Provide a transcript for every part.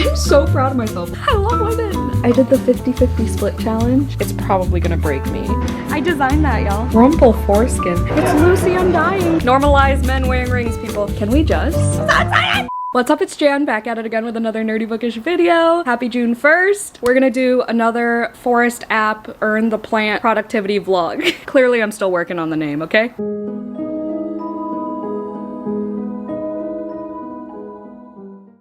I'm so proud of myself. I love women. I did the 50-50 split challenge. It's probably gonna break me. I designed that, y'all. Rumple foreskin. It's Lucy, I'm dying. Normalize men wearing rings, people. Can we just? What's up, it's Jan, back at it again with another nerdy bookish video. Happy June 1st. We're gonna do another forest app earn the plant productivity vlog. Clearly I'm still working on the name, okay?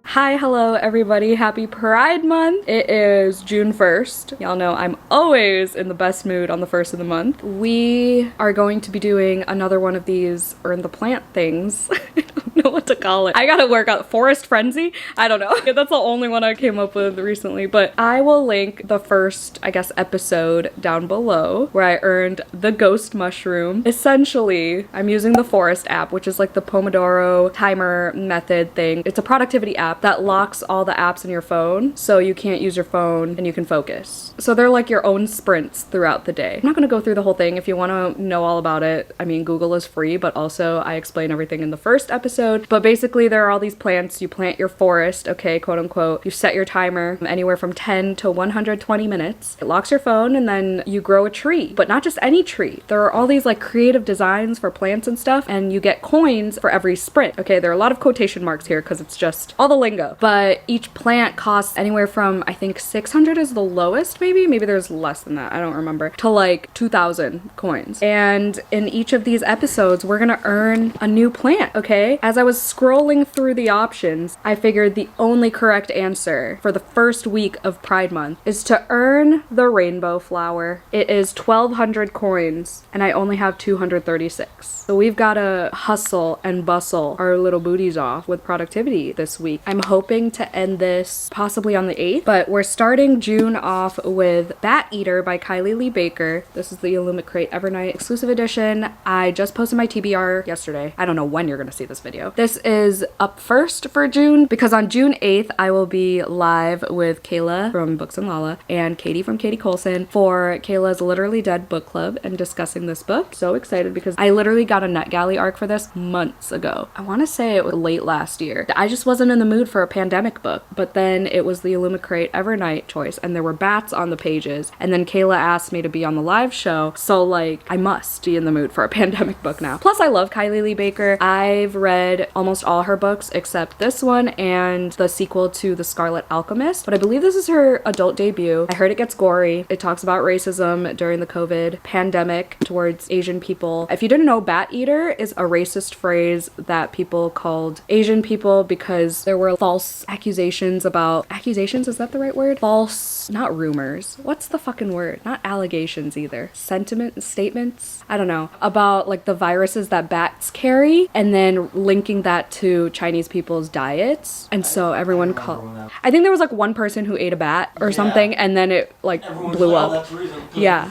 Hi, hello everybody. Happy Pride Month. It is June 1st. Y'all know I'm always in the best mood on the 1st of the month. We are going to be doing another one of these earn the plant things. I don't know what to call it. I gotta work out Forest Frenzy. I don't know. That's the only one I came up with recently, but I will link the first, I guess, episode down below where I earned the ghost mushroom. Essentially, I'm using the Forest app, which is like the Pomodoro timer method thing. It's a productivity app that locks all the apps in your phone so you can't use your phone and you can focus. So they're like your own sprints throughout the day. I'm not gonna go through the whole thing. If you want to know all about it, I mean, Google is free, but also I explain everything in the first episode. But basically there are all these plants. You plant your forest, okay, quote unquote. You set your timer anywhere from 10 to 120 minutes. It locks your phone and then you grow a tree, but not just any tree. There are all these like creative designs for plants and stuff, and you get coins for every sprint. Okay, there are a lot of quotation marks here because it's just all the lingo. But each plant costs anywhere from, I think 600 is the lowest, maybe there's less than that, I don't remember, to like 2,000 coins. And in each of these episodes, we're gonna earn a new plant, okay? As I was scrolling through the options, I figured the only correct answer for the first week of Pride Month is to earn the rainbow flower. It is 1,200 coins, and I only have 236. So we've gotta hustle and bustle our little booties off with productivity this week. I'm hoping to end this possibly on the 8th, but we're starting June off with Bat Eater by Kylie Lee Baker. This is the Illumicrate Evernight exclusive edition. I just posted my TBR yesterday. I don't know when you're gonna see this video. This is up first for June because on June 8th, I will be live with Kayla from Books and Lala and Katie from Katie Colson for Kayla's Literally Dead book club and discussing this book. So excited because I literally got a NetGalley arc for this months ago. I wanna say it was late last year. I just wasn't in the mood for a pandemic book, but then it was the Illumicrate Evernight choice and there were bats on the pages, and then Kayla asked me to be on the live show, so like I must be in the mood for a pandemic book now. Plus I love Kylie Lee Baker. I've read almost all her books except this one and the sequel to The Scarlet Alchemist, but I believe this is her adult debut. I heard it gets gory. It talks about racism during the COVID pandemic towards Asian people. If you didn't know, Bat Eater is a racist phrase that people called Asian people because there were false accusations about accusations, is that the right word? False, not rumors. What's the fucking word? Not allegations either. Statements? I don't know. About like the viruses that bats carry and then linking that to Chinese people's diets. And so everyone called. I think there was like one person who ate a bat or something and then it like blew up. That's the reason, Yeah.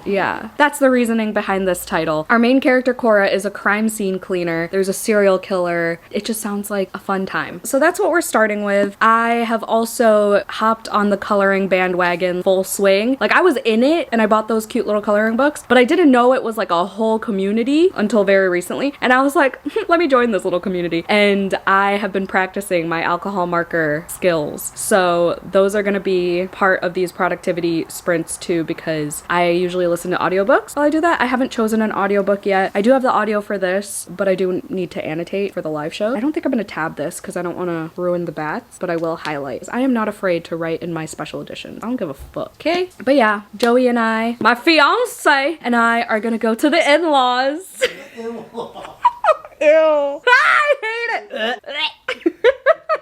Yeah. That's the reasoning behind this title. Our main character Cora is a crime scene cleaner. There's a serial killer. It just sounds like a fun time. So that's what we're starting with. I have also hopped on the coloring bandwagon full swing. Like I was in it and I bought those cute little coloring books, but I didn't know it was like a whole community until very recently. And I was like, let me join this little community. And I have been practicing my alcohol marker skills. So those are gonna be part of these productivity sprints too, because I usually listen to audiobooks while I do that. I haven't chosen an audiobook yet. I do have the audio for this, but I do need to annotate for the live show. I don't think I'm gonna tab this because I don't want to ruin the bats, but I will highlight. I am not afraid to write in my special editions. I don't give a fuck, okay? But yeah, Joey and I, my fiance and I are gonna go to the in-laws. Ew. I hate it.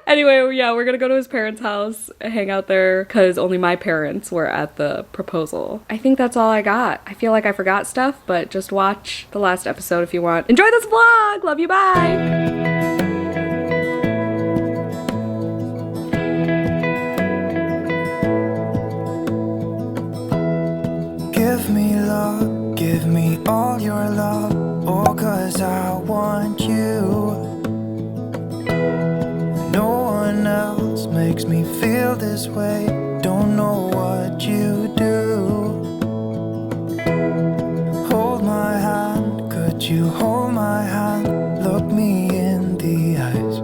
Anyway, yeah, we're gonna go to his parents' house, hang out there, because only my parents were at the proposal. I think that's all I got. I feel like I forgot stuff, but just watch the last episode if you want. Enjoy this vlog! Love you, bye! Give me love, give me all your love, oh, 'cause I want you. No one else makes me feel this way, don't know what you do. Hold my hand, could you hold my hand, look me in the eyes.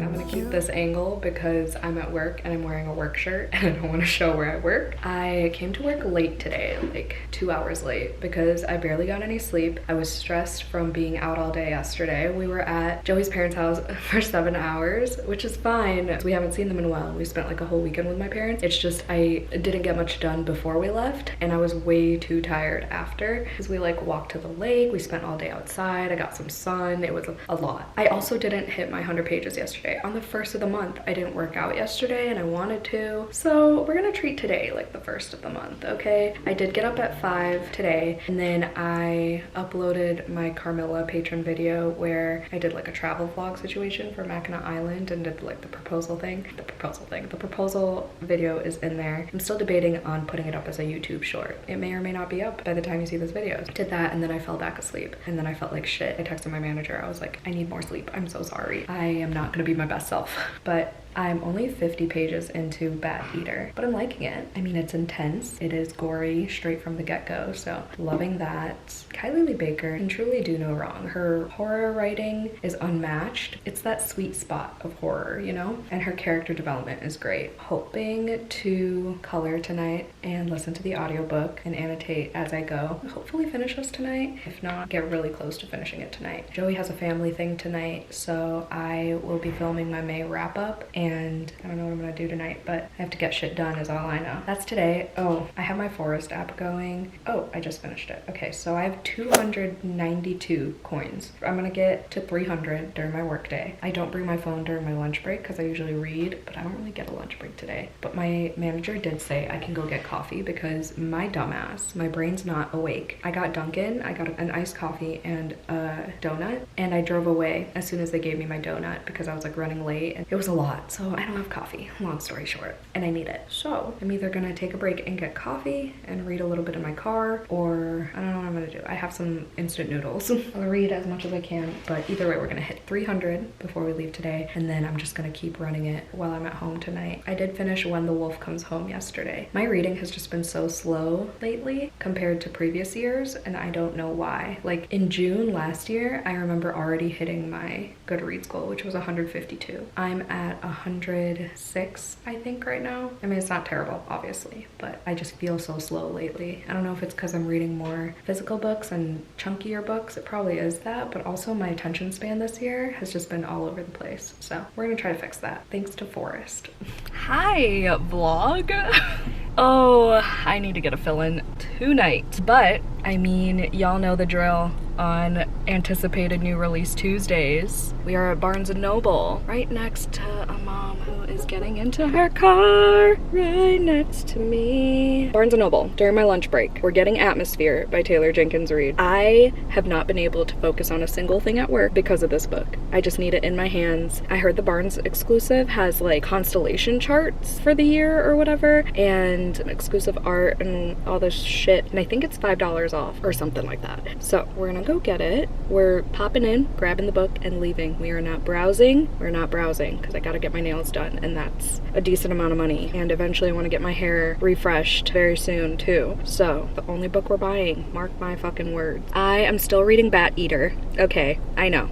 I'm gonna keep this angle because I'm at work and I'm wearing a work shirt and I don't want to show where I work. I came to work late today, like 2 hours late, because I barely got any sleep. I was stressed from being out all day yesterday. We were at Joey's parents' house for 7 hours, which is fine. We haven't seen them in a while. We spent like a whole weekend with my parents. It's just I didn't get much done before we left and I was way too tired after, because we like walked to the lake, we spent all day outside, I got some sun. It was a lot. I also didn't hit my 100 pages yesterday. On the first of the month, I didn't work out yesterday and I wanted to. So we're gonna treat today like the first of the month, okay? I did get up at 5 today and then I uploaded my Carmilla patron video where I did like a travel vlog situation for Mackinac Island and did like the proposal thing. The proposal video is in there. I'm still debating on putting it up as a YouTube short. It may or may not be up by the time you see this video. Did that and then I fell back asleep and then I felt like shit. I texted my manager. I was like, I need more sleep. I'm so sorry. I am not gonna be my best self, but I'm only 50 pages into Bat Eater, but I'm liking it. I mean, it's intense. It is gory straight from the get-go, so loving that. Kylie Lee Baker can truly do no wrong. Her horror writing is unmatched. It's that sweet spot of horror, you know? And her character development is great. Hoping to color tonight and listen to the audiobook and annotate as I go. Hopefully finish this tonight. If not, get really close to finishing it tonight. Joey has a family thing tonight, so I will be filming my May wrap-up and I don't know what I'm gonna do tonight, but I have to get shit done is all I know. That's today. Oh, I have my Forest app going. Oh, I just finished it. Okay, so I have 292 coins. I'm gonna get to 300 during my work day. I don't bring my phone during my lunch break because I usually read, but I don't really get a lunch break today. But my manager did say I can go get coffee because my dumbass, my brain's not awake. I got Dunkin', I got an iced coffee and a donut, and I drove away as soon as they gave me my donut because I was like running late and it was a lot. So I don't have coffee, long story short, and I need it. So I'm either gonna take a break and get coffee and read a little bit in my car, or I don't know what I'm gonna do. I have some instant noodles. I'll read as much as I can, but either way, we're gonna hit 300 before we leave today, and then I'm just gonna keep running it while I'm at home tonight. I did finish When the Wolf Comes Home yesterday. My reading has just been so slow lately compared to previous years, and I don't know why. Like in June last year, I remember already hitting my Goodreads goal, which was 152. I'm at 106, I think, right now. I mean, it's not terrible, obviously, but I just feel so slow lately. I don't know if it's because I'm reading more physical books and chunkier books. It probably is that, but also my attention span this year has just been all over the place. So we're gonna try to fix that, thanks to Forest. Hi, vlog. Oh, I need to get a fill-in tonight, but I mean, y'all know the drill. On anticipated new release Tuesdays, we are at Barnes & Noble, right next to a mom who is getting into her car, right next to me. Barnes & Noble, during my lunch break, we're getting Atmosphere by Taylor Jenkins Reid. I have not been able to focus on a single thing at work because of this book. I just need it in my hands. I heard the Barnes exclusive has like constellation charts for the year or whatever, and exclusive art and all this shit, and I think it's $5 off or something like that. So we're gonna go get it. We're popping in, grabbing the book, and leaving. We are not browsing. We're not browsing because I gotta get my nails done, and that's a decent amount of money. And eventually I want to get my hair refreshed very soon too. So the only book we're buying, mark my fucking words. I am still reading Bat Eater. Okay, I know,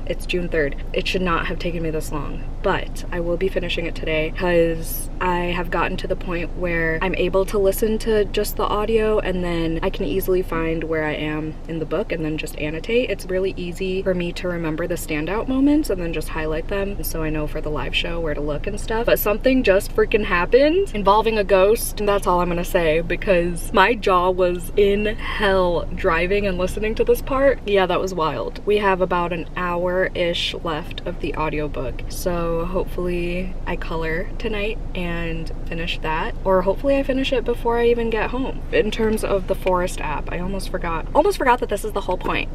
it's June 3rd. It should not have taken me this long, but I will be finishing it today because I have gotten to the point where I'm able to listen to just the audio and then I can easily find where I am in the book and then just annotate. It's really easy for me to remember the standout moments and then just highlight them so I know for the live show where to look and stuff. But something just freaking happened involving a ghost, and that's all I'm gonna say because my jaw was in hell driving and listening to this part. Yeah, that was wild. We have about an hour-ish left of the audiobook, so hopefully I color tonight and finish that, or hopefully I finish it before I even get home. In terms of the Forest app, I almost forgot that this is the whole point.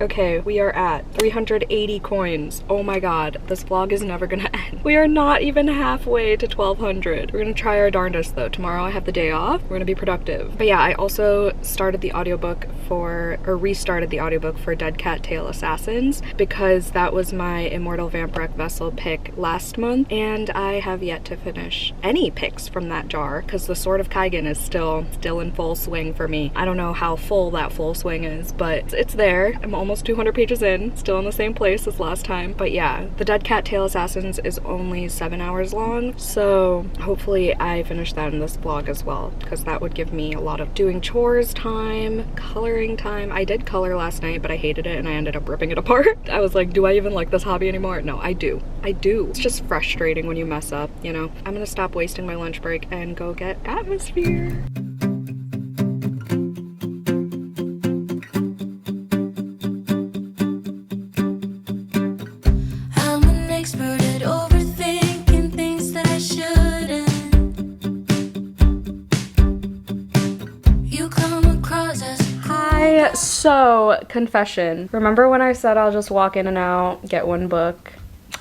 Okay, we are at 380 coins. Oh my god, this vlog is never gonna end. We are not even halfway to 1200. We're gonna try our darndest though. Tomorrow I have the day off. We're gonna be productive. But yeah, I also restarted the audiobook for Dead Cat Tail Assassins because that was my Immortal Vampirec Vessel pick last month, and I have yet to finish any picks from that jar because the Sword of Kaigen is still in full swing for me. I don't know how full that full swing is, but it's there. I'm almost 200 pages in, still in the same place as last time. But yeah, The Dead Cat Tail Assassins is only 7 hours long, so hopefully I finish that in this vlog as well, because that would give me a lot of doing chores time, coloring time. I did color last night, but I hated it and I ended up ripping it apart. I was like, do I even like this hobby anymore? No, I do. I do. It's just frustrating when you mess up, you know? I'm gonna stop wasting my lunch break and go get Atmosphere. So, confession. Remember when I said I'll just walk in and out, get one book?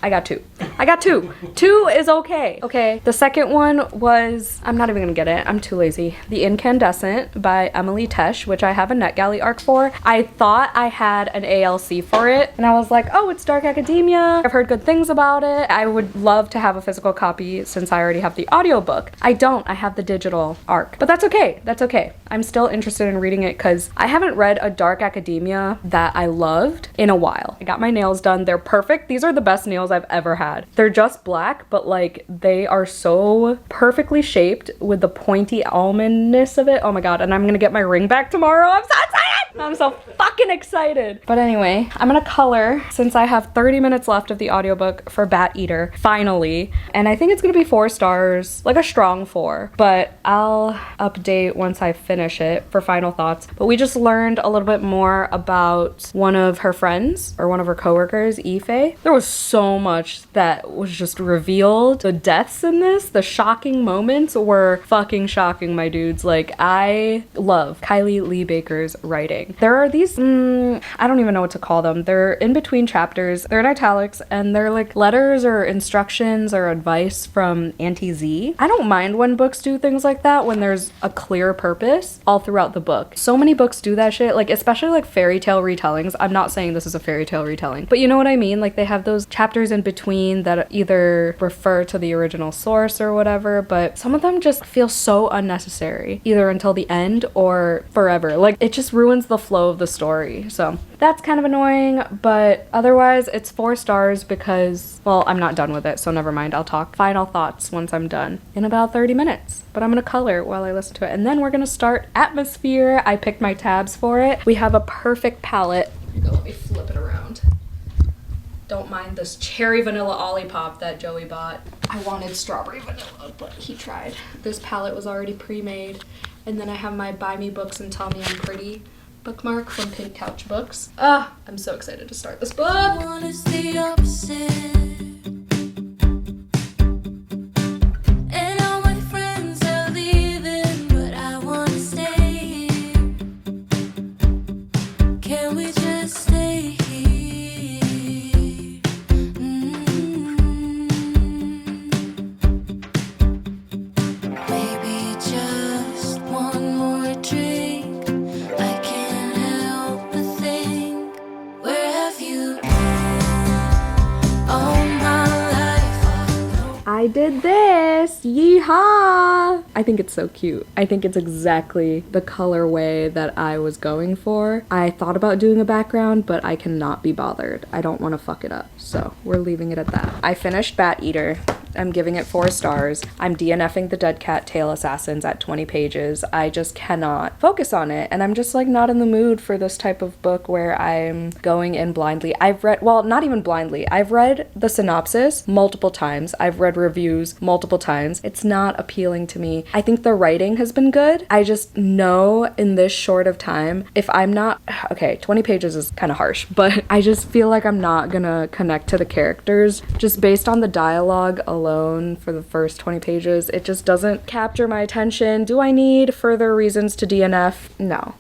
I got two. I got two. Two is okay. Okay. The second one was, I'm not even gonna get it. I'm too lazy. The Incandescent by Emily Tesh, which I have a NetGalley arc for. I thought I had an ALC for it, and I was like, oh, it's dark academia. I've heard good things about it. I would love to have a physical copy since I already have the audiobook. I don't. I have the digital arc. But that's okay. That's okay. I'm still interested in reading it because I haven't read a dark academia that I loved in a while. I got my nails done. They're perfect. These are the best nails I've ever had. They're just black, but like they are so perfectly shaped with the pointy almondness of it. Oh my god, and I'm gonna get my ring back tomorrow. I'm so excited! I'm so fucking excited. But anyway, I'm gonna color since I have 30 minutes left of the audiobook for Bat Eater, finally. And I think it's gonna be 4 stars, like a strong 4. But I'll update once I finish it for final thoughts. But we just learned a little bit more about one of her friends, or one of her coworkers, Ife. There was so much that was just revealed. The deaths in this, the shocking moments were fucking shocking, my dudes. Like, I love Kylie Lee Baker's writing. There are these, I don't even know what to call them. They're in between chapters. They're in italics, and they're like letters or instructions or advice from Auntie Z. I don't mind when books do things like that, when there's a clear purpose all throughout the book. So many books do that shit, like especially like fairy tale retellings. I'm not saying this is a fairy tale retelling, but you know what I mean? Like they have those chapters in between that either refer to the original source or whatever, but some of them just feel so unnecessary, either until the end or forever. Like it just ruins the flow of the story. So that's kind of annoying, but otherwise it's 4 stars because, well, I'm not done with it, so never mind. I'll talk final thoughts once I'm done in about 30 minutes. But I'm gonna color while I listen to it, and then we're gonna start Atmosphere. I picked my tabs for it. We have a perfect palette. Here you go, let me flip it around. Don't mind this cherry vanilla Olipop that Joey bought. I wanted strawberry vanilla, but he tried. This palette was already pre-made. And then I have my Buy Me Books and Tell Me I'm Pretty bookmark from Pink Couch Books. I'm so excited to start this book. One is the opposite. I did this! Yeehaw! I think it's so cute. I think it's exactly the colorway that I was going for. I thought about doing a background, but I cannot be bothered. I don't want to fuck it up, so we're leaving it at that. I finished Bat Eater. I'm giving it 4 stars. I'm DNFing The Dead Cat Tail Assassins at 20 pages. I just cannot focus on it, and I'm just like not in the mood for this type of book where I'm going in blindly. I've read, well, not even blindly. I've read the synopsis multiple times. I've read reviews multiple times. It's not appealing to me. I think the writing has been good. I just know in this short of time, if I'm not, okay, 20 pages is kind of harsh, but I just feel like I'm not gonna connect to the characters just based on the dialogue alone for the first 20 pages. It just doesn't capture my attention. Do I need further reasons to DNF? No.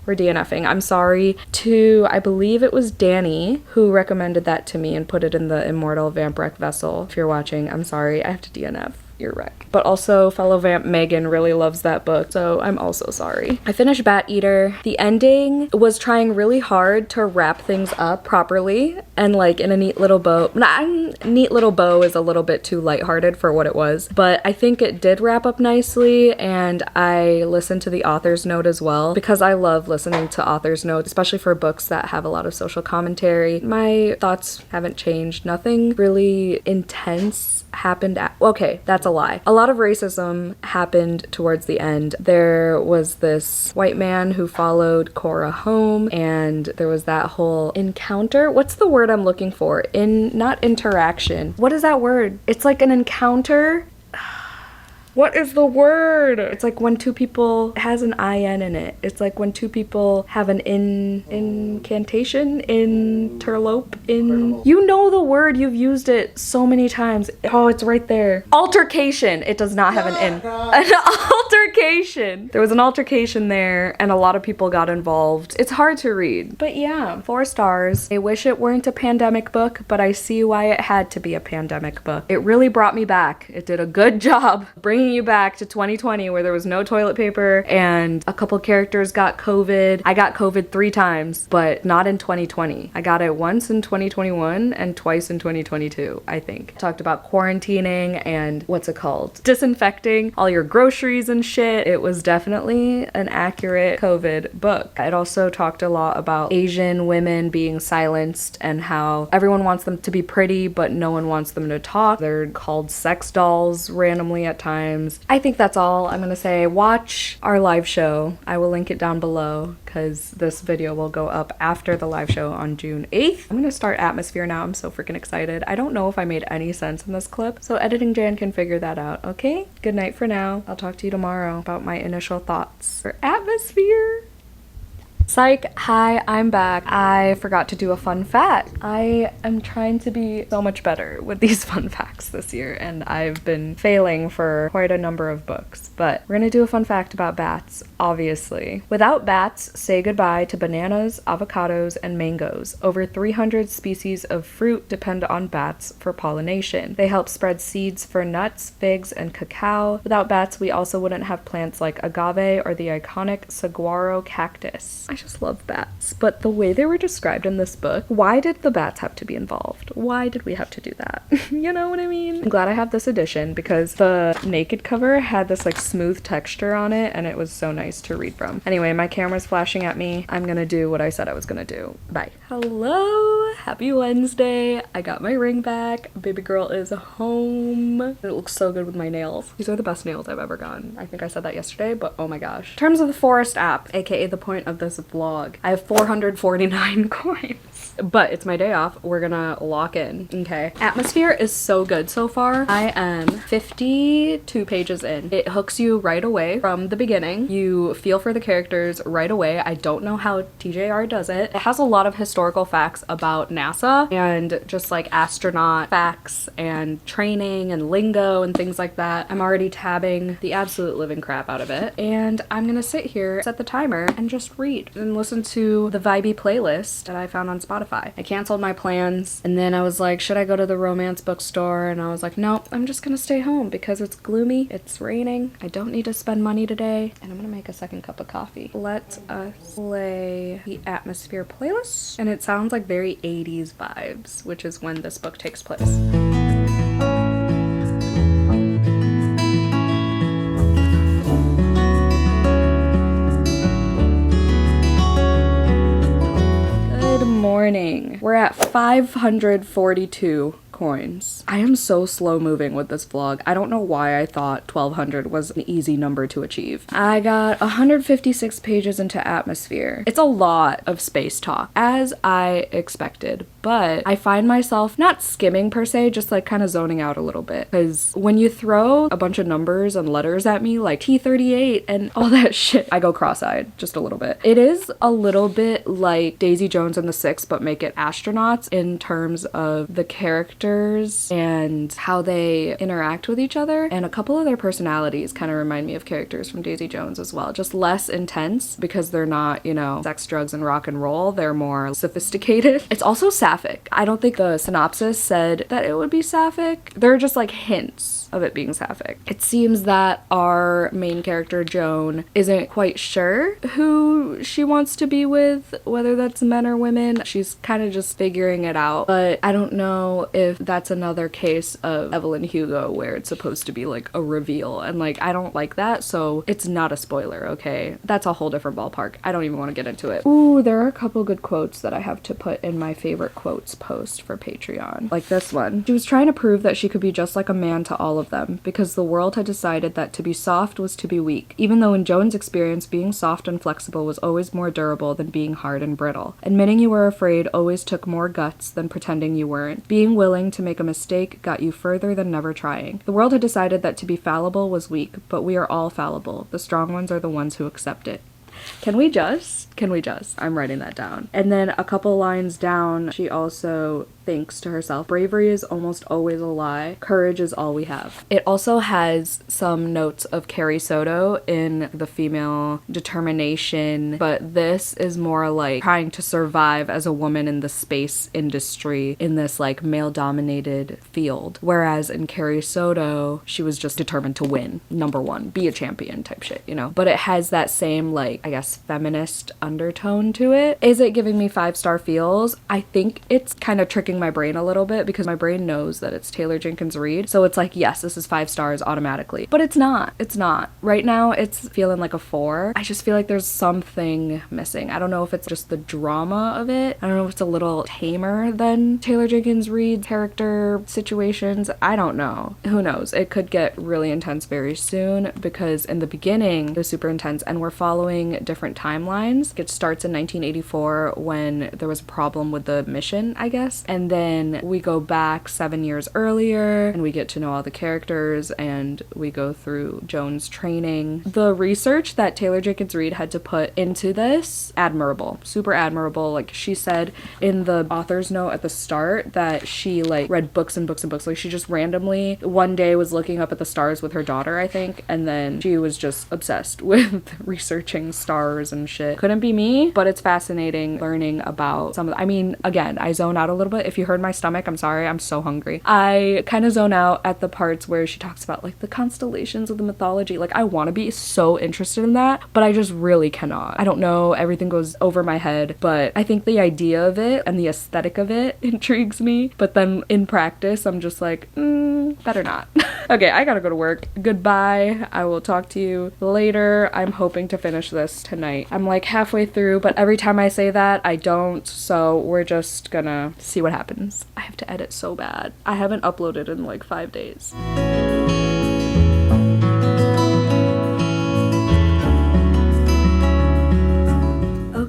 We're DNFing. I'm sorry to, I believe it was Danny who recommended that to me and put it in the Immortal Vampirek Vessel. If you're watching, I'm sorry. I have to DNF. earwreck. But also fellow vamp Megan really loves that book, so I'm also sorry. I finished Bat Eater. The ending was trying really hard to wrap things up properly and like in a neat little bow. Neat little bow is a little bit too lighthearted for what it was, but I think it did wrap up nicely, and I listened to the author's note as well because I love listening to author's notes, especially for books that have a lot of social commentary. My thoughts haven't changed. Nothing really intense happened okay, that's a lie. A lot of racism happened towards the end. There was this white man who followed Cora home, and there was that whole encounter. What's the word I'm looking for? Not interaction. What is that word? It's like an encounter. What is the word? It's like when two people, it has an IN in it. It's like when two people have an incantation, interlope, you know the word, you've used it so many times. Oh, it's right there. Altercation. It does not have an in. An altercation. There was an altercation there and a lot of people got involved. It's hard to read, but yeah, 4 stars. I wish it weren't a pandemic book, but I see why it had to be a pandemic book. It really brought me back. It did a good job bringing you back to 2020 where there was no toilet paper and a couple characters got COVID. I got COVID 3 times, but not in 2020. I got it once in 2021 and twice in 2022, I think. Talked about quarantining and what's it called? Disinfecting all your groceries and shit. It was definitely an accurate COVID book. It also talked a lot about Asian women being silenced and how everyone wants them to be pretty, but no one wants them to talk. They're called sex dolls randomly at times. I think that's all I'm gonna say. Watch our live show. I will link it down below because this video will go up after the live show on June 8th. I'm gonna start Atmosphere now. I'm so freaking excited. I don't know if I made any sense in this clip, so editing Jan can figure that out, okay? Good night for now. I'll talk to you tomorrow about my initial thoughts for Atmosphere. Psych, hi, I'm back. I forgot to do a fun fact. I am trying to be so much better with these fun facts this year, and I've been failing for quite a number of books. But we're gonna do a fun fact about bats, obviously. Without bats, say goodbye to bananas, avocados, and mangoes. Over 300 species of fruit depend on bats for pollination. They help spread seeds for nuts, figs, and cacao. Without bats, we also wouldn't have plants like agave or the iconic saguaro cactus. I just love bats, but the way they were described in this book, why did the bats have to be involved? Why did we have to do that? You know what I mean? I'm glad I have this edition because the naked cover had this like smooth texture on it and it was so nice to read from. Anyway, my camera's flashing at me. I'm gonna do what I said I was gonna do. Bye. Hello, happy Wednesday. I got my ring back. Baby girl is home. It looks so good with my nails. These are the best nails I've ever gotten. I think I said that yesterday, but oh my gosh. In terms of the Forest app, aka the point of this vlog, I have 449 coins, but it's my day off. We're gonna lock in, okay? Atmosphere is so good so far. I am 52 pages in. It hooks you right away from the beginning. You feel for the characters right away. I don't know how TJR does it. It has a lot of historical facts about NASA and just like astronaut facts and training and lingo and things like that. I'm already tabbing the absolute living crap out of it, and I'm gonna sit here, set the timer, and just read and listen to the vibey playlist that I found on Spotify. I canceled my plans, and then I was like, should I go to the romance bookstore? And I was like, no, I'm just gonna stay home because it's gloomy, it's raining, I don't need to spend money today, and I'm gonna make a second cup of coffee. Let us play the Atmosphere playlist, and it sounds like very 80s vibes, which is when this book takes place. Morning. We're at 542 coins. I am so slow moving with this vlog. I don't know why I thought 1200 was an easy number to achieve. I got 156 pages into Atmosphere. It's a lot of space talk, as I expected, but I find myself not skimming per se, just like kind of zoning out a little bit, because when you throw a bunch of numbers and letters at me like T38 and all that shit, I go cross-eyed just a little bit. It is a little bit like Daisy Jones and the Six, but make it astronauts in terms of the character characters and how they interact with each other, and a couple of their personalities kind of remind me of characters from Daisy Jones as well. Just less intense because they're not, you know, sex, drugs, and rock and roll. They're more sophisticated. It's also sapphic. I don't think the synopsis said that it would be sapphic. There are just like hints of it being sapphic. It seems that our main character, Joan, isn't quite sure who she wants to be with, whether that's men or women. She's kind of just figuring it out. But I don't know if that's another case of Evelyn Hugo where it's supposed to be like a reveal. And like, I don't like that, so it's not a spoiler, okay? That's a whole different ballpark. I don't even want to get into it. Ooh, there are a couple good quotes that I have to put in my favorite quotes post for Patreon. Like this one. She was trying to prove that she could be just like a man to all of them, because the world had decided that to be soft was to be weak, even though in Joan's experience being soft and flexible was always more durable than being hard and brittle. Admitting you were afraid always took more guts than pretending you weren't. Being willing to make a mistake got you further than never trying. The world had decided that to be fallible was weak, but we are all fallible. The strong ones are the ones who accept it. Can we just? I'm writing that down. And then a couple lines down, she also thinks to herself, bravery is almost always a lie. Courage is all we have. It also has some notes of Carrie Soto in the female determination, but this is more like trying to survive as a woman in the space industry in this like male-dominated field. Whereas in Carrie Soto, she was just determined to win. Number one, be a champion type shit, you know? But it has that same like, I guess, feminist undertone to it. Is it giving me 5-star feels? I think it's kind of tricking my brain a little bit because my brain knows that it's Taylor Jenkins Reid. So it's like, yes, this is 5 stars automatically. But it's not. It's not. Right now, it's feeling like a 4. I just feel like there's something missing. I don't know if it's just the drama of it. I don't know if it's a little tamer than Taylor Jenkins Reid's character situations. I don't know. Who knows? It could get really intense very soon because in the beginning, it was super intense and we're following different timelines. It starts in 1984 when there was a problem with the mission, I guess. And then we go back 7 years earlier and we get to know all the characters and we go through Joan's training. The research that Taylor Jenkins Reid had to put into this, admirable, super admirable. Like she said in the author's note at the start that she like read books and books and books. Like she just randomly one day was looking up at the stars with her daughter, I think, and then she was just obsessed with researching stars and shit. Couldn't be me, but it's fascinating learning about some of the, I mean, again, I zone out a little bit. If you heard my stomach, I'm sorry, I'm so hungry. I kind of zone out at the parts where she talks about like the constellations of the mythology. Like I want to be so interested in that, but I just really cannot. I don't know, everything goes over my head, but I think the idea of it and the aesthetic of it intrigues me. But then in practice, I'm just like, better not. Okay, I gotta go to work. Goodbye. I will talk to you later. I'm hoping to finish this tonight. I'm like halfway through, but every time I say that, I don't. So we're just gonna see what happens. I have to edit so bad. I haven't uploaded in like 5 days.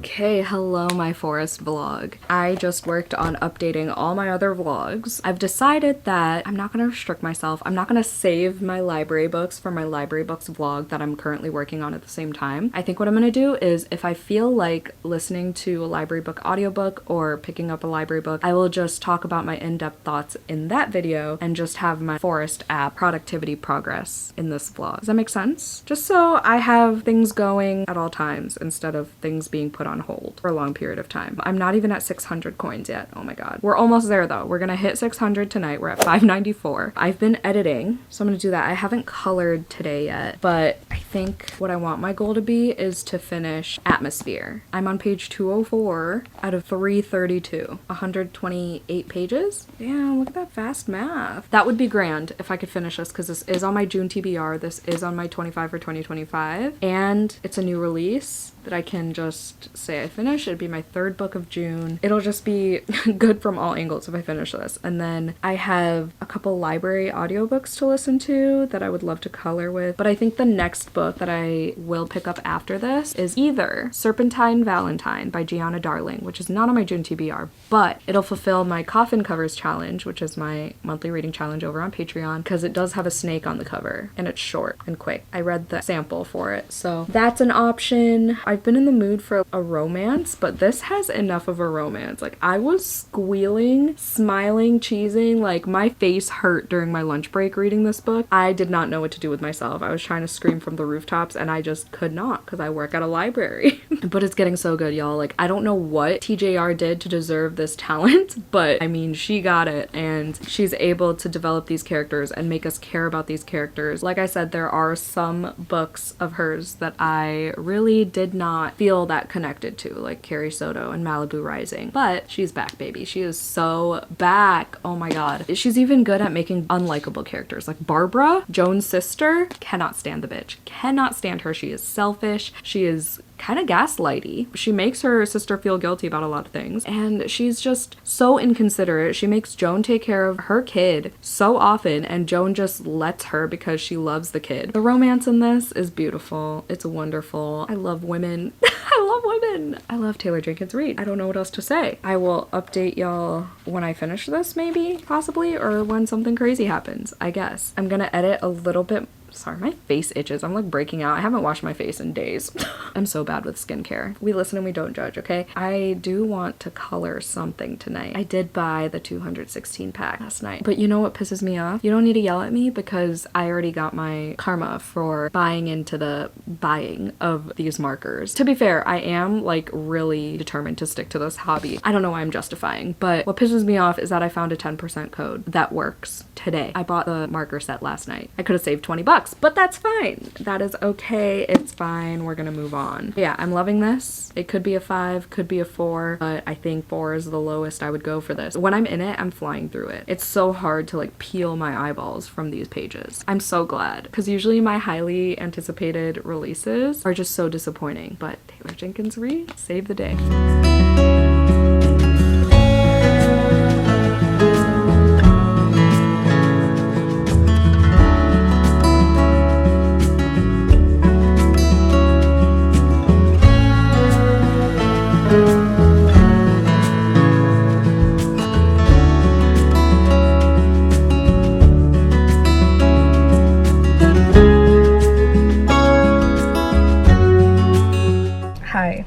Okay, hello my forest vlog. I just worked on updating all my other vlogs. I've decided that I'm not going to restrict myself. I'm not going to save my library books for my library books vlog that I'm currently working on at the same time. I think what I'm going to do is if I feel like listening to a library book audiobook or picking up a library book, I will just talk about my in-depth thoughts in that video and just have my forest app productivity progress in this vlog. Does that make sense? Just so I have things going at all times instead of things being put on hold for a long period of time. I'm not even at 600 coins yet. Oh my god. We're almost there though. We're gonna hit 600 tonight. We're at 594. I've been editing, so I'm gonna do that. I haven't colored today yet, but I think what I want my goal to be is to finish Atmosphere. I'm on page 204 out of 332. 128 pages? Damn, look at that fast math. That would be grand if I could finish this because this is on my June TBR. This is on my 25 for 2025 and it's a new release that I can just say I finished. It'd be my 3rd book of June. It'll just be good from all angles if I finish this. And then I have a couple library audiobooks to listen to that I would love to color with. But I think the next book that I will pick up after this is either Serpentine Valentine by Gianna Darling, which is not on my June TBR, but it'll fulfill my coffin covers challenge, which is my monthly reading challenge over on Patreon, because it does have a snake on the cover and it's short and quick. I read the sample for it, so that's an option. I've been in the mood for a romance, but this has enough of a romance. Like, I was squealing, smiling, cheesing. Like, my face hurt during my lunch break reading this book. I did not know what to do with myself. I was trying to scream from the rooftops and I just could not because I work at a library. But it's getting so good, y'all. Like, I don't know what TJR did to deserve this talent, but I mean, she got it, and she's able to develop these characters and make us care about these characters. Like I said, there are some books of hers that I really did not feel that connected to, like Carrie Soto and Malibu Rising, but she's back, baby. She is so back. Oh my god. She's even good at making unlikable characters. Like Barbara, Joan's sister, cannot stand the bitch. Cannot stand her. She is selfish. She is kind of gaslighty. She makes her sister feel guilty about a lot of things, and she's just so inconsiderate. She makes Joan take care of her kid so often, and Joan just lets her because she loves the kid. The romance in this is beautiful. It's wonderful. I love women. I love women. I love Taylor Jenkins Reid. I don't know what else to say. I will update y'all when I finish this, maybe, possibly, or when something crazy happens, I guess. I'm gonna edit a little bit. Sorry, my face itches. I'm like breaking out. I haven't washed my face in days. I'm so bad with skincare. We listen and we don't judge, okay? I do want to color something tonight. I did buy the 216 pack last night. But you know what pisses me off? You don't need to yell at me because I already got my karma for buying into the buying of these markers. To be fair, I am like really determined to stick to this hobby. I don't know why I'm justifying, but what pisses me off is that I found a 10% code that works today. I bought the marker set last night. I could have saved 20 bucks. But that's fine. That is okay. It's fine. We're gonna move on. Yeah, I'm loving this. It could be a 5, could be a 4, but I think 4 is the lowest I would go for this. When I'm in it, I'm flying through it. It's so hard to like peel my eyeballs from these pages. I'm so glad, because usually my highly anticipated releases are just so disappointing, but Taylor Jenkins Reid saved the day.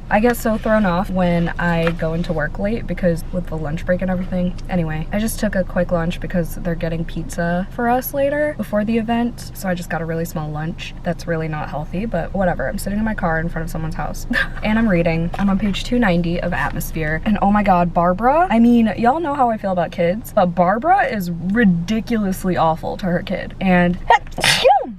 I get so thrown off when I go into work late because with the lunch break and everything. Anyway, I just took a quick lunch because they're getting pizza for us later before the event. So I just got a really small lunch that's really not healthy, but whatever. I'm sitting in my car in front of someone's house and I'm reading. I'm on page 290 of Atmosphere, and oh my god, Barbara. I mean, y'all know how I feel about kids, but Barbara is ridiculously awful to her kid. And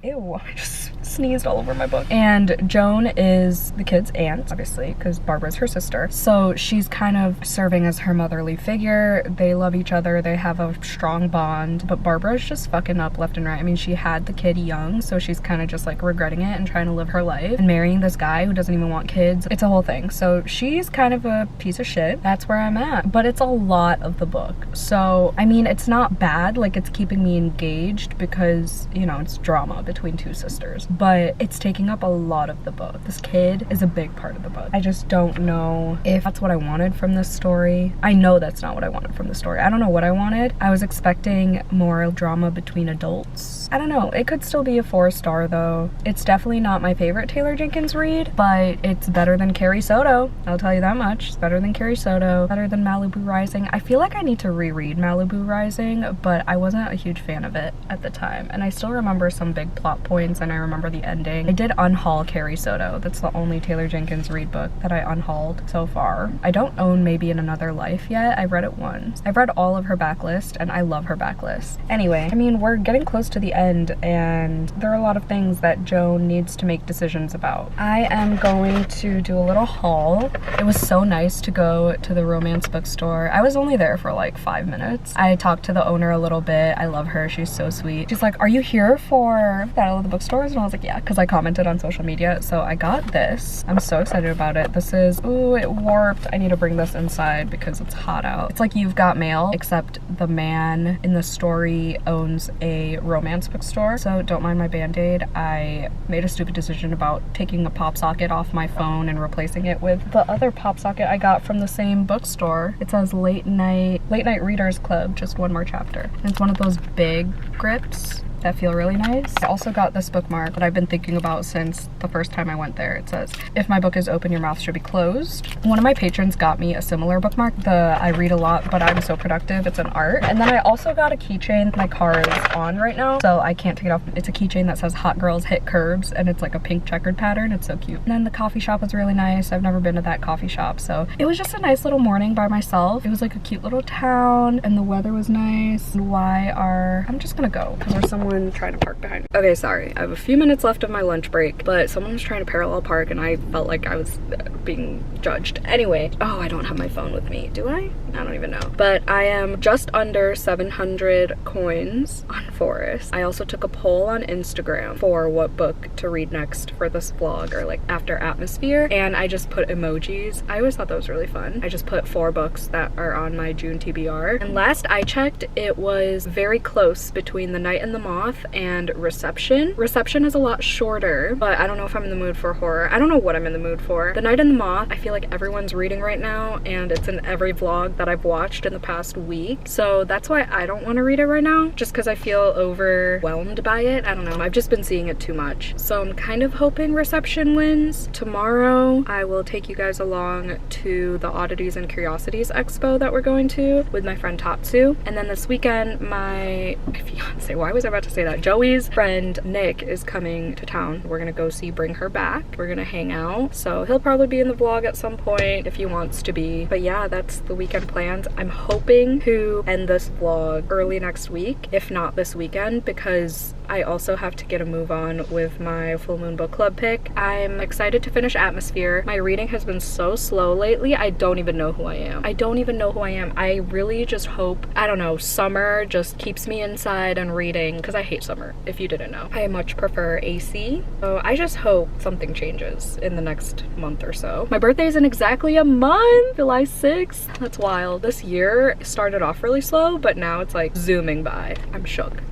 ew, I just sneezed all over my book. And Joan is the kid's aunt, obviously, because Barbara's her sister. So she's kind of serving as her motherly figure. They love each other. They have a strong bond. But Barbara's just fucking up left and right. I mean, she had the kid young, so she's kind of just like regretting it and trying to live her life and marrying this guy who doesn't even want kids. It's a whole thing. So she's kind of a piece of shit. That's where I'm at. But it's a lot of the book. So, I mean, it's not bad. Like, it's keeping me engaged because, you know, it's drama between two sisters. But it's taking up a lot of the book. This kid is a big part of the book. I just don't know if that's what I wanted from this story. I know that's not what I wanted from the story. I don't know what I wanted. I was expecting more drama between adults. I don't know. It could still be a 4-star though. It's definitely not my favorite Taylor Jenkins Reid, but it's better than Carrie Soto. I'll tell you that much. It's better than Carrie Soto, better than Malibu Rising. I feel like I need to reread Malibu Rising, but I wasn't a huge fan of it at the time. And I still remember some big plot points and I remember the ending. I did unhaul Carrie Soto. That's the only Taylor Jenkins Reid book that I unhauled so far. I don't own Maybe in Another Life yet. I read it once. I've read all of her backlist and I love her backlist. Anyway, I mean, we're getting close to the end and there are a lot of things that Joan needs to make decisions about. I am going to do a little haul. It was so nice to go to the romance bookstore. I was only there for like 5 minutes. I talked to the owner a little bit. I love her. She's so sweet. She's like, "Are you here for Battle of the Bookstores?" And I was like, yeah, because I commented on social media. So I got this. I'm so excited about it. This is, ooh, it warped. I need to bring this inside because it's hot out. It's like You've Got Mail, except the man in the story owns a romance bookstore. So don't mind my band-aid. I made a stupid decision about taking a pop socket off my phone and replacing it with the other pop socket I got from the same bookstore. It says Late Night Readers Club, just one more chapter. And it's one of those big grips that feel really nice. I also got this bookmark that I've been thinking about since the first time I went there. It says, if my book is open, your mouth should be closed. One of my patrons got me a similar bookmark, the I read a lot, but I'm so productive. It's an art. And then I also got a keychain. My car is on right now, so I can't take it off. It's a keychain that says hot girls hit curbs, and it's like a pink checkered pattern. It's so cute. And then the coffee shop was really nice. I've never been to that coffee shop, so it was just a nice little morning by myself. It was like a cute little town, and the weather was nice. I'm just gonna go because there's someone trying to park behind me. Okay, sorry. I have a few minutes left of my lunch break, but someone was trying to parallel park and I felt like I was being judged. Anyway, oh, I don't have my phone with me. Do I? I don't even know. But I am just under 700 coins on Forest. I also took a poll on Instagram for what book to read next for this vlog, or like after Atmosphere, and I just put emojis. I always thought that was really fun. I just put 4 books that are on my June TBR, and last I checked it was very close between The Night and the Moth and Reception. Reception is a lot shorter, but I don't know if I'm in the mood for horror. I don't know what I'm in the mood for. The Night and the Moth, I feel like everyone's reading right now, and it's in every vlog that I've watched in the past week, so that's why I don't want to read it right now, just because I feel overwhelmed by it. I don't know, I've just been seeing it too much, so I'm kind of hoping Reception wins. Tomorrow I will take you guys along to the Oddities and Curiosities Expo that we're going to with my friend Tatsu, and then this weekend my fiance, why was I about to say that? Joey's friend Nick is coming to town. We're gonna go see Bring Her Back. We're gonna hang out, so he'll probably be in the vlog at some point if he wants to be. But yeah, that's the weekend plans. I'm hoping to end this vlog early next week, if not this weekend, because I also have to get a move on with my full moon book club pick. I'm excited to finish Atmosphere. My reading has been so slow lately, I don't even know who I am. I don't even know who I am. I really just hope, I don't know, summer just keeps me inside and reading, because I hate summer, if you didn't know. I much prefer AC. So I just hope something changes in the next month or so. My birthday's in exactly a month, July 6th. That's wild. This year started off really slow, but now it's like zooming by. I'm shook.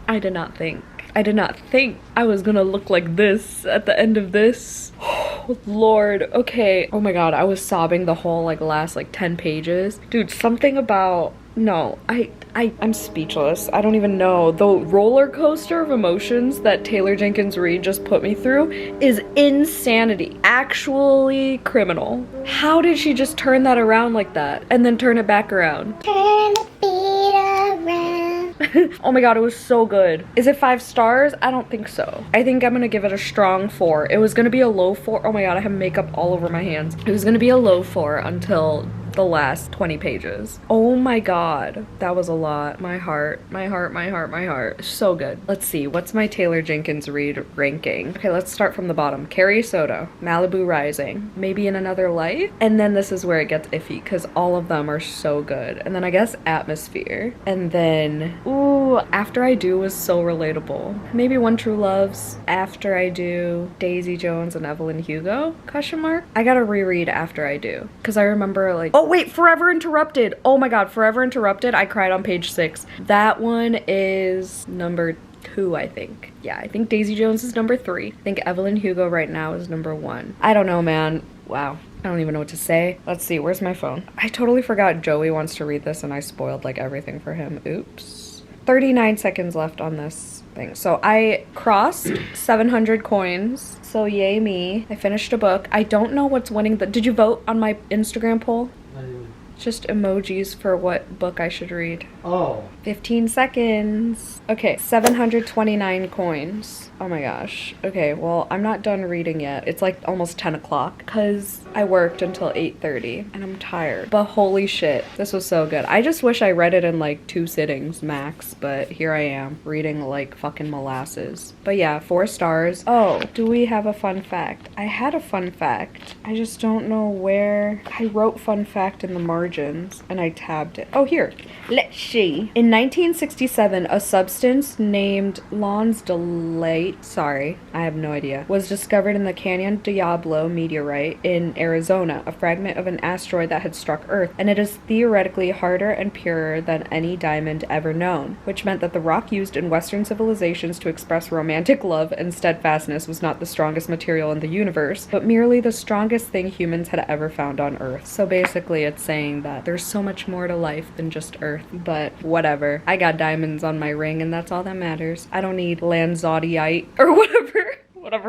I did not think I was gonna look like this at the end of this. Oh, Lord. Okay. Oh my god, I was sobbing the whole last 10 pages. Dude, something about, no, I'm speechless. I don't even know. The roller coaster of emotions that Taylor Jenkins Reid just put me through is insanity. Actually criminal. How did she just turn that around like that and then turn it back around? Turn the beat around. Oh my god, it was so good. Is it 5 stars? I don't think so. I think I'm gonna give it a strong 4. It was gonna be a low 4. Oh my god, I have makeup all over my hands. It was gonna be a low 4 until the last 20 pages. Oh my god, that was a lot. My heart. So good. Let's see, what's my Taylor Jenkins Reid ranking? Okay, let's start from the bottom. Carrie Soto, Malibu Rising, Maybe in Another Life, and then this is where it gets iffy because all of them are so good. And then I guess Atmosphere, and then ooh, After I Do was so relatable. Maybe One True Loves, After I Do, Daisy Jones and Evelyn Hugo, question mark. I gotta reread After I Do because I remember oh wait, Forever Interrupted. Oh my god, Forever Interrupted. I cried on page 6. That one is number 2, I think. Yeah, I think Daisy Jones is number 3. I think Evelyn Hugo right now is number 1. I don't know, man. Wow. I don't even know what to say. Let's see, where's my phone? I totally forgot Joey wants to read this and I spoiled everything for him. Oops. 39 seconds left on this thing. So I crossed 700 coins. So yay me. I finished a book. I don't know what's winning the... Did you vote on my Instagram poll? Just emojis for what book I should read. Oh. 15 seconds. Okay, 729 coins. Oh my gosh. Okay, well, I'm not done reading yet. It's almost 10 o'clock because I worked until 8:30 and I'm tired. But holy shit, this was so good. I just wish I read it in 2 sittings max, but here I am reading fucking molasses. But yeah, 4 stars. Oh, do we have a fun fact? I had a fun fact. I just don't know where. I wrote fun fact in the margins and I tabbed it. Oh, here. Let's see. In 1967, a substance named Lons Delate, sorry, I have no idea, was discovered in the Canyon Diablo meteorite in Arizona, a fragment of an asteroid that had struck Earth, and it is theoretically harder and purer than any diamond ever known, which meant that the rock used in Western civilizations to express romantic love and steadfastness was not the strongest material in the universe, but merely the strongest thing humans had ever found on Earth. So basically it's saying saying that there's so much more to life than just Earth, but whatever. I got diamonds on my ring and that's all that matters. I don't need lanzodite or whatever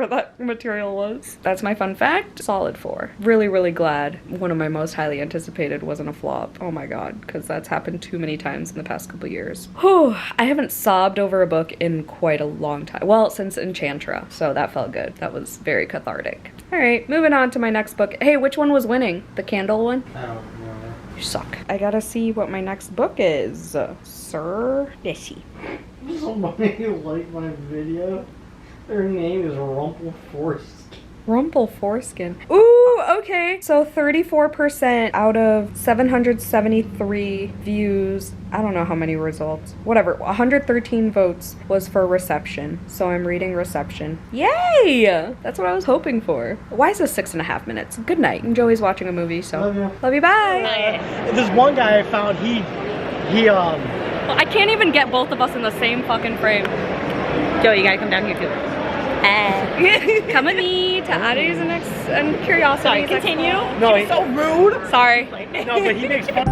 that material was. That's my fun fact. Solid 4. Really, really glad one of my most highly anticipated wasn't a flop. Oh my god, because that's happened too many times in the past couple years. Whew, I haven't sobbed over a book in quite a long time. Well, since Enchantra, so that felt good. That was very cathartic. All right, moving on to my next book. Hey, which one was winning? The candle one? I don't know. You suck. I gotta see what my next book is. Sir Bessie. Somebody liked my video. Their name is Rumple Foreskin. Rumple Foreskin. Ooh, okay. So 34% out of 773 views. I don't know how many results. Whatever. 113 votes was for Reception. So I'm reading Reception. Yay! That's what I was hoping for. Why is this 6.5 minutes? Good night. And Joey's watching a movie, so. Love you. Love you, bye. This one guy I found, Well, I can't even get both of us in the same fucking frame. Joey, you gotta come down here too. Come with me to Oddities and Curiosities. Sorry, continue. Expo. No, he's so rude. Sorry. No, but he makes fun.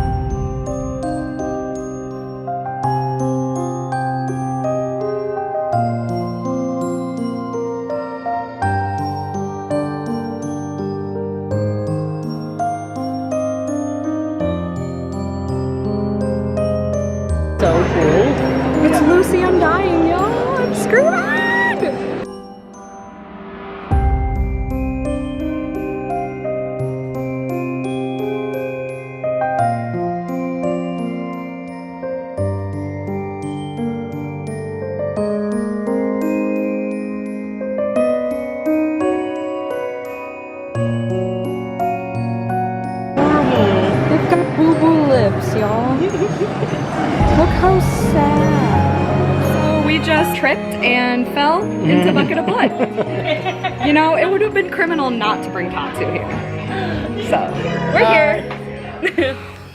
So cool. It's Lucy Undying, y'all. I'm screwed. They've got boo-boo lips, y'all. Look how sad. So we just tripped and fell into a bucket of blood. You know, it would have been criminal not to bring Tatsu here. So, we're here.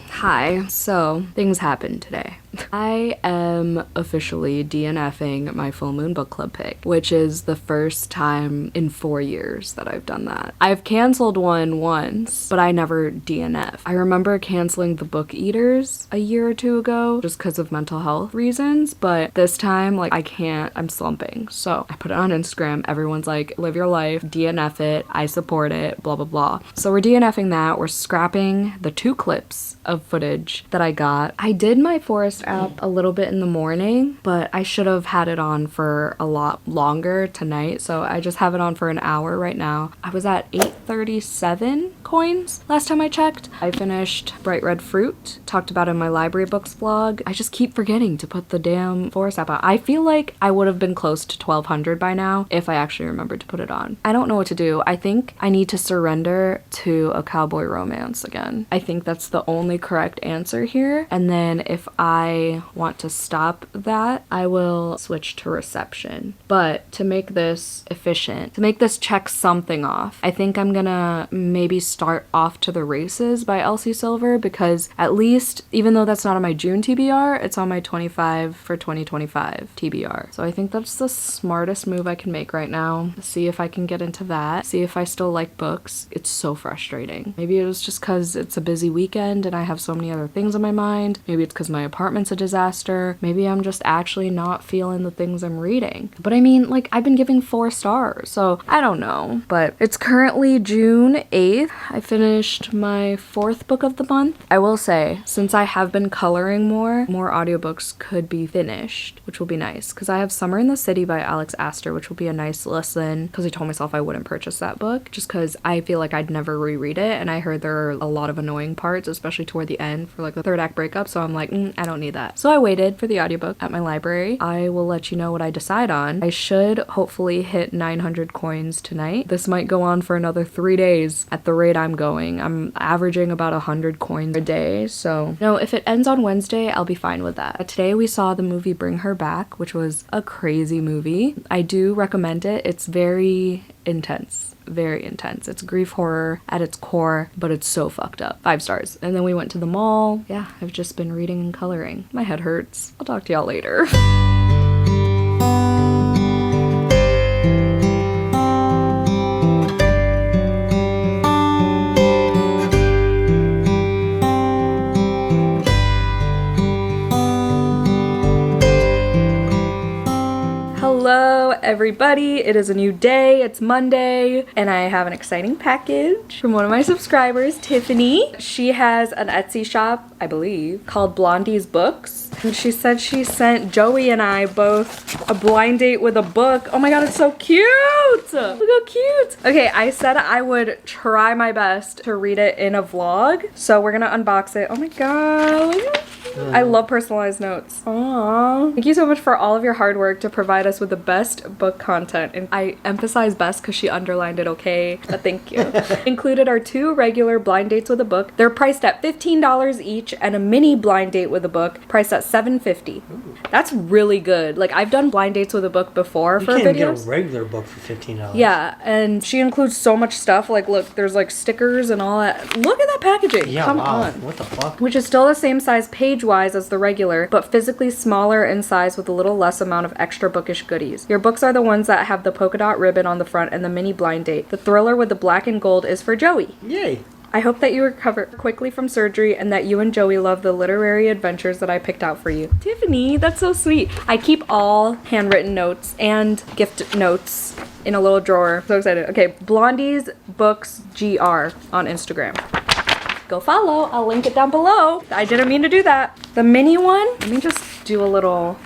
Hi. So, things happened today. I am officially DNFing my full moon book club pick, which is the first time in 4 years that I've done that. I've canceled one once, but I never DNF. I remember canceling the Book Eaters a year or two ago just because of mental health reasons, but this time, like, I can't, I'm slumping. So I put it on Instagram. Everyone's like, live your life, DNF it, I support it, blah, blah, blah. So we're DNFing that. We're scrapping the 2 clips of footage that I got. I did my Forest app a little bit in the morning, but I should have had it on for a lot longer tonight, so I just have it on for an hour right now. I was at 837 coins last time I checked. I finished Bright Red Fruit, talked about it in my library books vlog. I just keep forgetting to put the damn Forest app on. I feel like I would have been close to 1200 by now if I actually remembered to put it on. I don't know what to do. I think I need to surrender to a cowboy romance again. I think that's the only correct answer here, and then if I want to stop that, I will switch to Reception. But to make this efficient, to make this check something off, I think I'm gonna maybe start Off to the Races by Elsie Silver, because at least, even though that's not on my June TBR, it's on my 25 for 2025 TBR. So I think that's the smartest move I can make right now. See if I can get into that, see if I still like books. It's so frustrating. Maybe it was just because it's a busy weekend and I have so many other things on my mind. Maybe it's because my apartment's a disaster. Maybe I'm just actually not feeling the things I'm reading. But I mean, like, I've been giving 4 stars, so I don't know. But it's currently June 8th. I finished my 4th book of the month. I will say, since I have been coloring more audiobooks could be finished, which will be nice, because I have Summer in the City by Alex Astor, which will be a nice listen, because I told myself I wouldn't purchase that book just because I feel like I'd never reread it, and I heard there are a lot of annoying parts, especially toward the end for like the 3rd act breakup, so I'm like, I don't need that. So I waited for the audiobook at my library. I will let you know what I decide on. I should hopefully hit 900 coins tonight. This might go on for another 3 days at the rate I'm going. I'm averaging about 100 coins a day, so no, if it ends on Wednesday, I'll be fine with that. Today we saw the movie Bring Her Back, which was a crazy movie. I do recommend it. It's very intense. Very intense. It's grief horror at its core, but it's so fucked up. 5 stars. And then we went to the mall. Yeah, I've just been reading and coloring. My head hurts. I'll talk to y'all later. everybody. It is a new day. It's Monday, and I have an exciting package from one of my subscribers, Tiffany. She has an Etsy shop, I believe, called Blondie's Books. And she said she sent Joey and I both a blind date with a book. Oh my god, it's so cute! Look how cute! Okay, I said I would try my best to read it in a vlog. So we're gonna unbox it. Oh my god, look at I love personalized notes. Aww. Thank you so much for all of your hard work to provide us with the best book content. And I emphasize best because she underlined it, okay? But thank you. Included are 2 regular blind dates with a book. They're priced at $15 each, and a mini blind date with a book priced at $7.50. That's really good. Like, I've done blind dates with a book before for videos. You can't get a regular book for $15. Yeah, and she includes so much stuff. Like, look, there's like stickers and all that. Look at that packaging. Yeah, Come wow. on. What the fuck? Which is still the same size page-wise as the regular, but physically smaller in size with a little less amount of extra bookish goodies. Your books are the ones that have the polka dot ribbon on the front and the mini blind date. The thriller with the black and gold is for Joey. Yay. I hope that you recover quickly from surgery and that you and Joey love the literary adventures that I picked out for you. Tiffany, that's so sweet. I keep all handwritten notes and gift notes in a little drawer. So excited. Okay, Blondie's Books GR on Instagram. Go follow. I'll link it down below. I didn't mean to do that. The mini one, let me just do a little...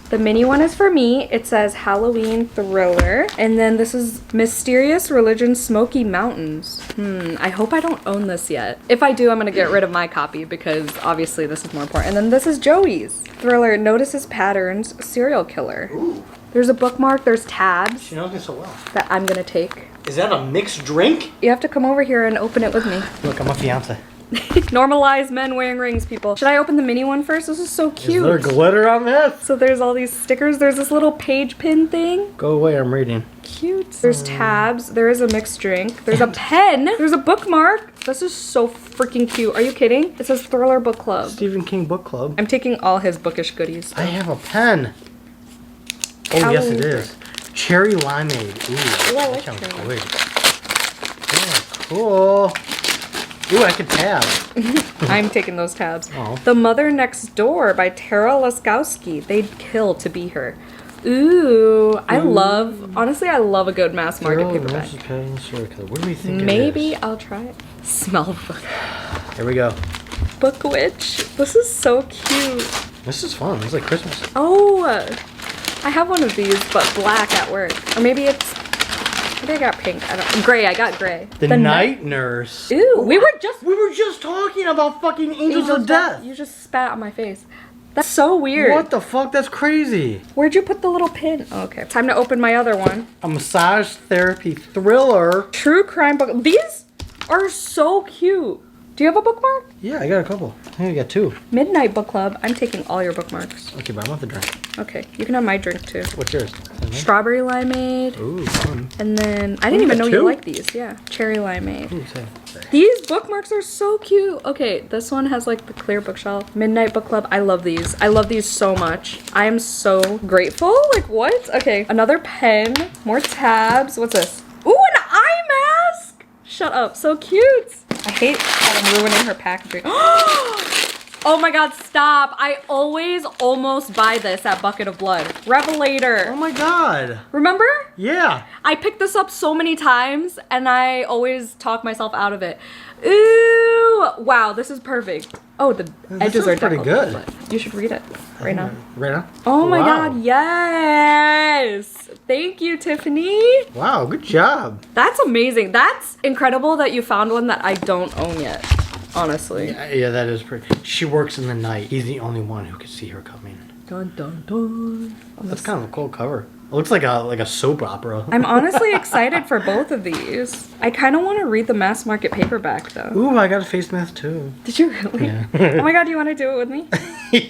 The mini one is for me. It says Halloween Thriller. And then this is Mysterious Religion Smoky Mountains. I hope I don't own this yet. If I do, I'm gonna get rid of my copy because obviously this is more important. And then this is Joey's. Thriller Notices Patterns Serial Killer. Ooh. There's a bookmark, there's tabs. She knows me so well. That I'm gonna take. Is that a mixed drink? You have to come over here and open it with me. Look, I'm a fiance. Normalize men wearing rings, people. Should I open the mini one first? This is so cute. Is there glitter on this? So there's all these stickers. There's this little page pin thing. Go away, I'm reading. Cute. There's tabs. There is a mixed drink. There's a pen. There's a bookmark. This is so freaking cute. Are you kidding? It says Thriller Book Club. Stephen King Book Club. I'm taking all his bookish goodies. I have a pen. Oh, yes it is. Cherry limeade. Ooh, Ooh, I that like sounds cherry. good. Yeah, cool. Ooh, I could tab. I'm taking those tabs. Oh. The Mother Next Door by Tara Laskowski. They'd kill to be her. Ooh, I love, honestly, I love a good mass market paperback. What do we think Maybe it is? I'll try it. Smell the book. Here we go. Book Witch. This is so cute. This is fun. It's like Christmas. Oh, I have one of these, but black at work. Or maybe it's, maybe I got pink. I don't, gray, I got gray. The Night Nurse. Ooh, we were just talking about fucking Angels of Death. You just spat on my face. That's so weird. What the fuck? That's crazy. Where'd you put the little pin? Oh, okay. Time to open my other one. A massage therapy thriller. True crime book. These are so cute. Do you have a bookmark? Yeah, I got a couple. I think I got 2. Midnight Book Club. I'm taking all your bookmarks. Okay, but I want the drink. Okay, you can have my drink too. What's yours? Strawberry limeade. Ooh, fun. And then, I didn't even know you like these. Yeah, cherry limeade. Ooh, same. These bookmarks are so cute. Okay, this one has like the clear bookshelf. Midnight Book Club. I love these. I love these so much. I am so grateful. Like, what? Okay, another pen. More tabs. What's this? Ooh, an eye mask! Shut up. So cute. I hate that I'm ruining her packaging. Oh my god, stop. I always almost buy this at Bucket of Blood. Revelator. Oh my god. Remember? Yeah. I picked this up so many times and I always talk myself out of it. Ooh, wow, this is perfect. Oh, the edges are pretty good. You should read it right now. Right now? Oh my Wow. god, yes! Thank you, Tiffany. Wow, good job. That's amazing. That's incredible that you found one that I don't own yet, honestly. Yeah, that is pretty. She works in the night. He's the only one who could see her coming. Dun dun dun. That's kind of a cool cover. It looks like a soap opera. I'm honestly excited for both of these. I kind of want to read the mass market paperback though. Ooh, I got a face mask too. Did you really? Yeah. Oh my god, do you want to do it with me?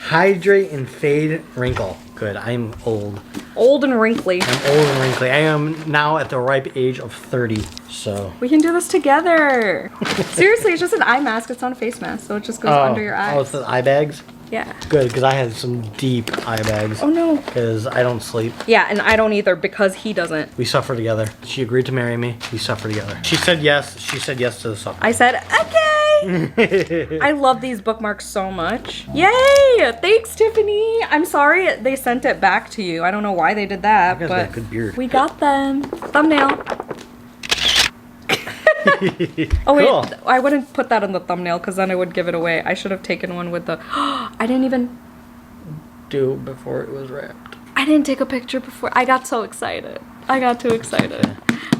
Hydrate and fade wrinkle. Good, I'm old. Old and wrinkly. I'm old and wrinkly. I am now at the ripe age of 30, so. We can do this together. Seriously, it's just an eye mask. It's not a face mask, so it just goes under your eyes. Oh, it's the eye bags? Yeah. Good, because I had some deep eye bags. Oh no. Because I don't sleep. Yeah, and I don't either because he doesn't. We suffer together. She agreed to marry me. We suffer together. She said yes. She said yes to the suffer. I said, okay. I love these bookmarks so much. Yay! Thanks, Tiffany. I'm sorry they sent it back to you. I don't know why they did that, You guys got a good beard. we got them. Thumbnail. Oh wait, Cool. I wouldn't put that in the thumbnail because then it would give it away. I should have taken one with the... I didn't even... Do it before it was wrapped. I didn't take a picture before. I got so excited. I got too excited.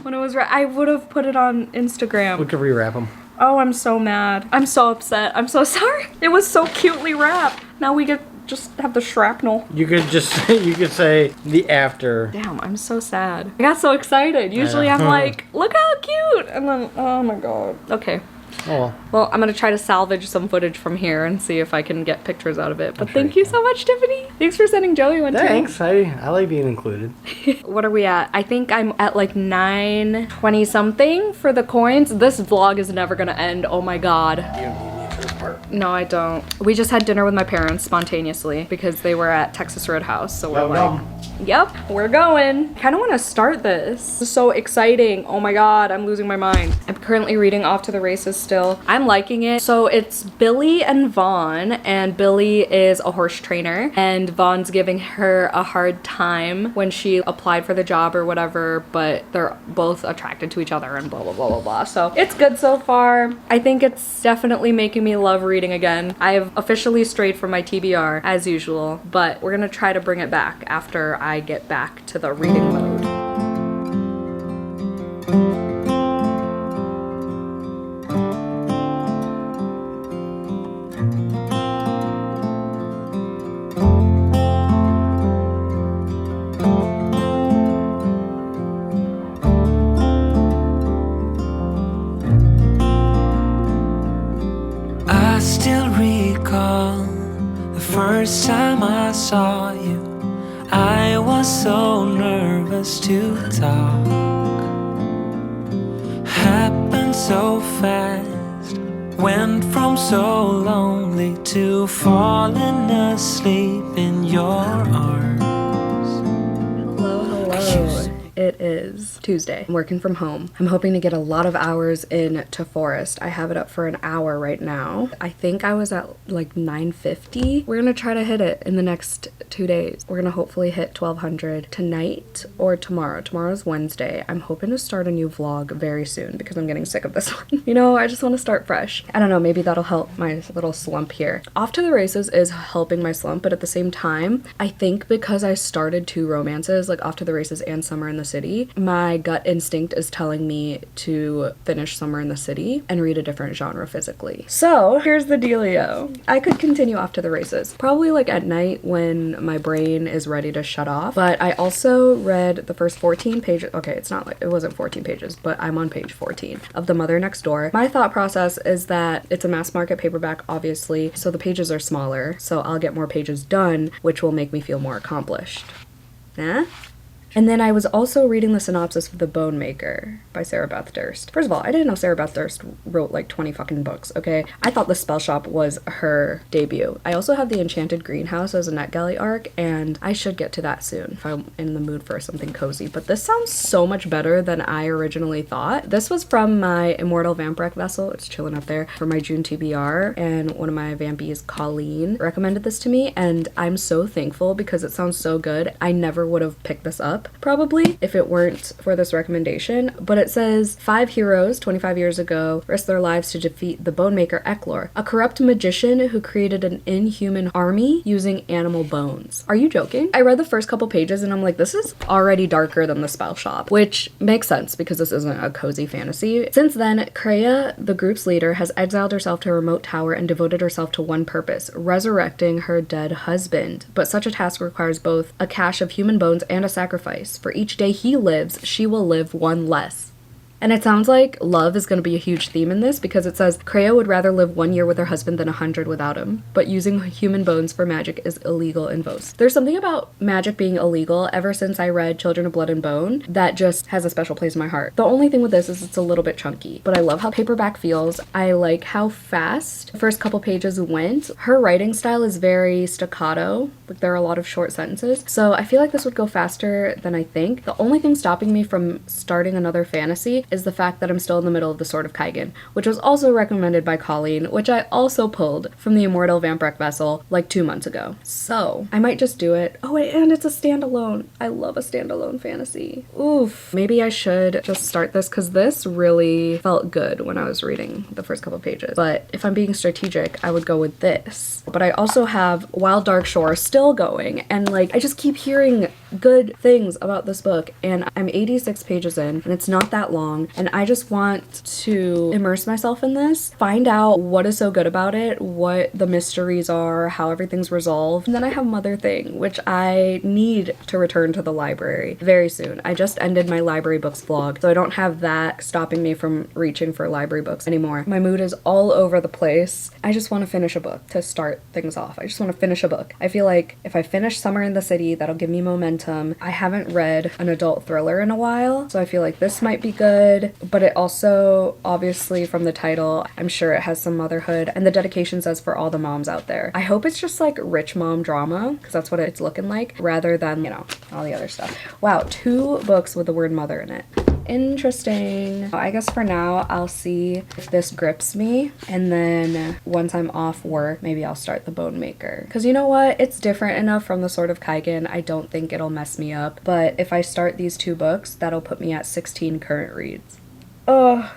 When it was I would have put it on Instagram. We could rewrap them. Oh, I'm so mad. I'm so upset. I'm so sorry. It was so cutely wrapped. Now we get just have the shrapnel. You could just, you could say the after. Damn, I'm so sad. I got so excited. Usually I'm like, look how cute. And then, oh my god. Okay. Oh, Well, I'm gonna try to salvage some footage from here and see if I can get pictures out of it. But thank you so much, Tiffany. Thanks for sending Joey one too. thanks. I like being included. What are we at? I think I'm at like 920 something for the coins. This vlog is never gonna end. Oh my god. You don't need me for this part. No, I don't. We just had dinner with my parents spontaneously because they were at Texas Roadhouse. So we're Yum, like, yum. yep, we're going. Kind of want to start this. This is so exciting. Oh my god, I'm losing my mind. I'm currently reading Off to the Races still. I'm liking it. So it's Billy and Vaughn, and Billy is a horse trainer, and Vaughn's giving her a hard time when she applied for the job or whatever, but they're both attracted to each other and blah, blah, blah, blah, blah. So it's good so far. I think it's definitely making me love reading again. I have officially strayed from my TBR as usual, but we're gonna try to bring it back after I get back to the reading mode. I still recall the first time I saw you. I was so nervous to talk. Happened so fast. Went from so lonely to falling asleep in your arms. Hello. It is Tuesday. I'm working from home. I'm hoping to get a lot of hours in to Forest. I have it up for an hour right now. I think I was at like 950. We're gonna try to hit it in the next 2 days. We're gonna hopefully hit 1200 tonight or tomorrow. Tomorrow's Wednesday. I'm hoping to start a new vlog very soon because I'm getting sick of this one. You know, I just want to start fresh. I don't know, maybe that'll help my little slump here. Off to the Races is helping my slump, but at the same time, I think because I started two romances, like Off to the Races and Summer in the City, my gut instinct is telling me to finish Summer in the City and read a different genre physically. So here's the dealio. I could continue Off to the Races, probably like at night when my brain is ready to shut off, but I also read the first 14 pages. Okay, it's not like, it wasn't 14 pages, but I'm on page 14 of The Mother Next Door. My thought process is that it's a mass market paperback, obviously, so the pages are smaller, so I'll get more pages done, which will make me feel more accomplished. Nah? And then I was also reading the synopsis of The Bone Maker by Sarah Beth Durst. First of all, I didn't know Sarah Beth Durst wrote like 20 fucking books, okay? I thought The Spell Shop was her debut. I also have The Enchanted Greenhouse as a NetGalley arc, and I should get to that soon if I'm in the mood for something cozy. But this sounds so much better than I originally thought. This was from my Immortal Vampirec vessel. It's chilling up there for my June TBR, and one of my vampies, Colleen, recommended this to me, and I'm so thankful because it sounds so good. I never would have picked this up probably if it weren't for this recommendation, but it says 5 heroes 25 years ago risked their lives to defeat the bone maker Eklor, a corrupt magician who created an inhuman army using animal bones. Are you joking? I read the first couple pages and I'm like, this is already darker than The Spell Shop, which makes sense because this isn't a cozy fantasy. Since then, Kreia, the group's leader, has exiled herself to a remote tower and devoted herself to one purpose, resurrecting her dead husband. But such a task requires both a cache of human bones and a sacrifice. For each day he lives, she will live one less. And it sounds like love is going to be a huge theme in this because it says Kreia would rather live 1 year with her husband than 100 without him, but using human bones for magic is illegal in Vos. There's something about magic being illegal ever since I read Children of Blood and Bone that just has a special place in my heart. The only thing with this is it's a little bit chunky, but I love how paperback feels. I like how fast the first couple pages went. Her writing style is very staccato, like there are a lot of short sentences, so I feel like this would go faster than I think. The only thing stopping me from starting another fantasy me is the fact that I'm still in the middle of The Sword of Kaigen, which was also recommended by Colleen, which I also pulled from the Immortal Vampirek Vessel like 2 months ago. So I might just do it. Oh wait, and it's a standalone. I love a standalone fantasy. Oof. Maybe I should just start this because this really felt good when I was reading the first couple pages. But if I'm being strategic, I would go with this. But I also have Wild Dark Shore still going, and like I just keep hearing good things about this book, and I'm 86 pages in and it's not that long, and I just want to immerse myself in this, find out what is so good about it, what the mysteries are, how everything's resolved. And then I have Mother Thing, which I need to return to the library very soon. I just ended my library books vlog, so I don't have that stopping me from reaching for library books anymore. My mood is all over the place. I just want to finish a book to start things off. I just want to finish a book. I feel like if I finish Summer in the City, that'll give me momentum. I haven't read an adult thriller in a while, so I feel like this might be good, but it also, obviously from the title, I'm sure it has some motherhood, and the dedication says for all the moms out there. I hope it's just like rich mom drama, because that's what it's looking like, rather than, you know, all the other stuff. Wow, 2 books with the word mother in it. Interesting. I guess for now I'll see if this grips me, and then once I'm off work maybe I'll start the Bone Maker, because you know what, it's different enough from the Sword of Kaigen. I don't think it'll mess me up, but if I start these 2 books, that'll put me at 16 current reads.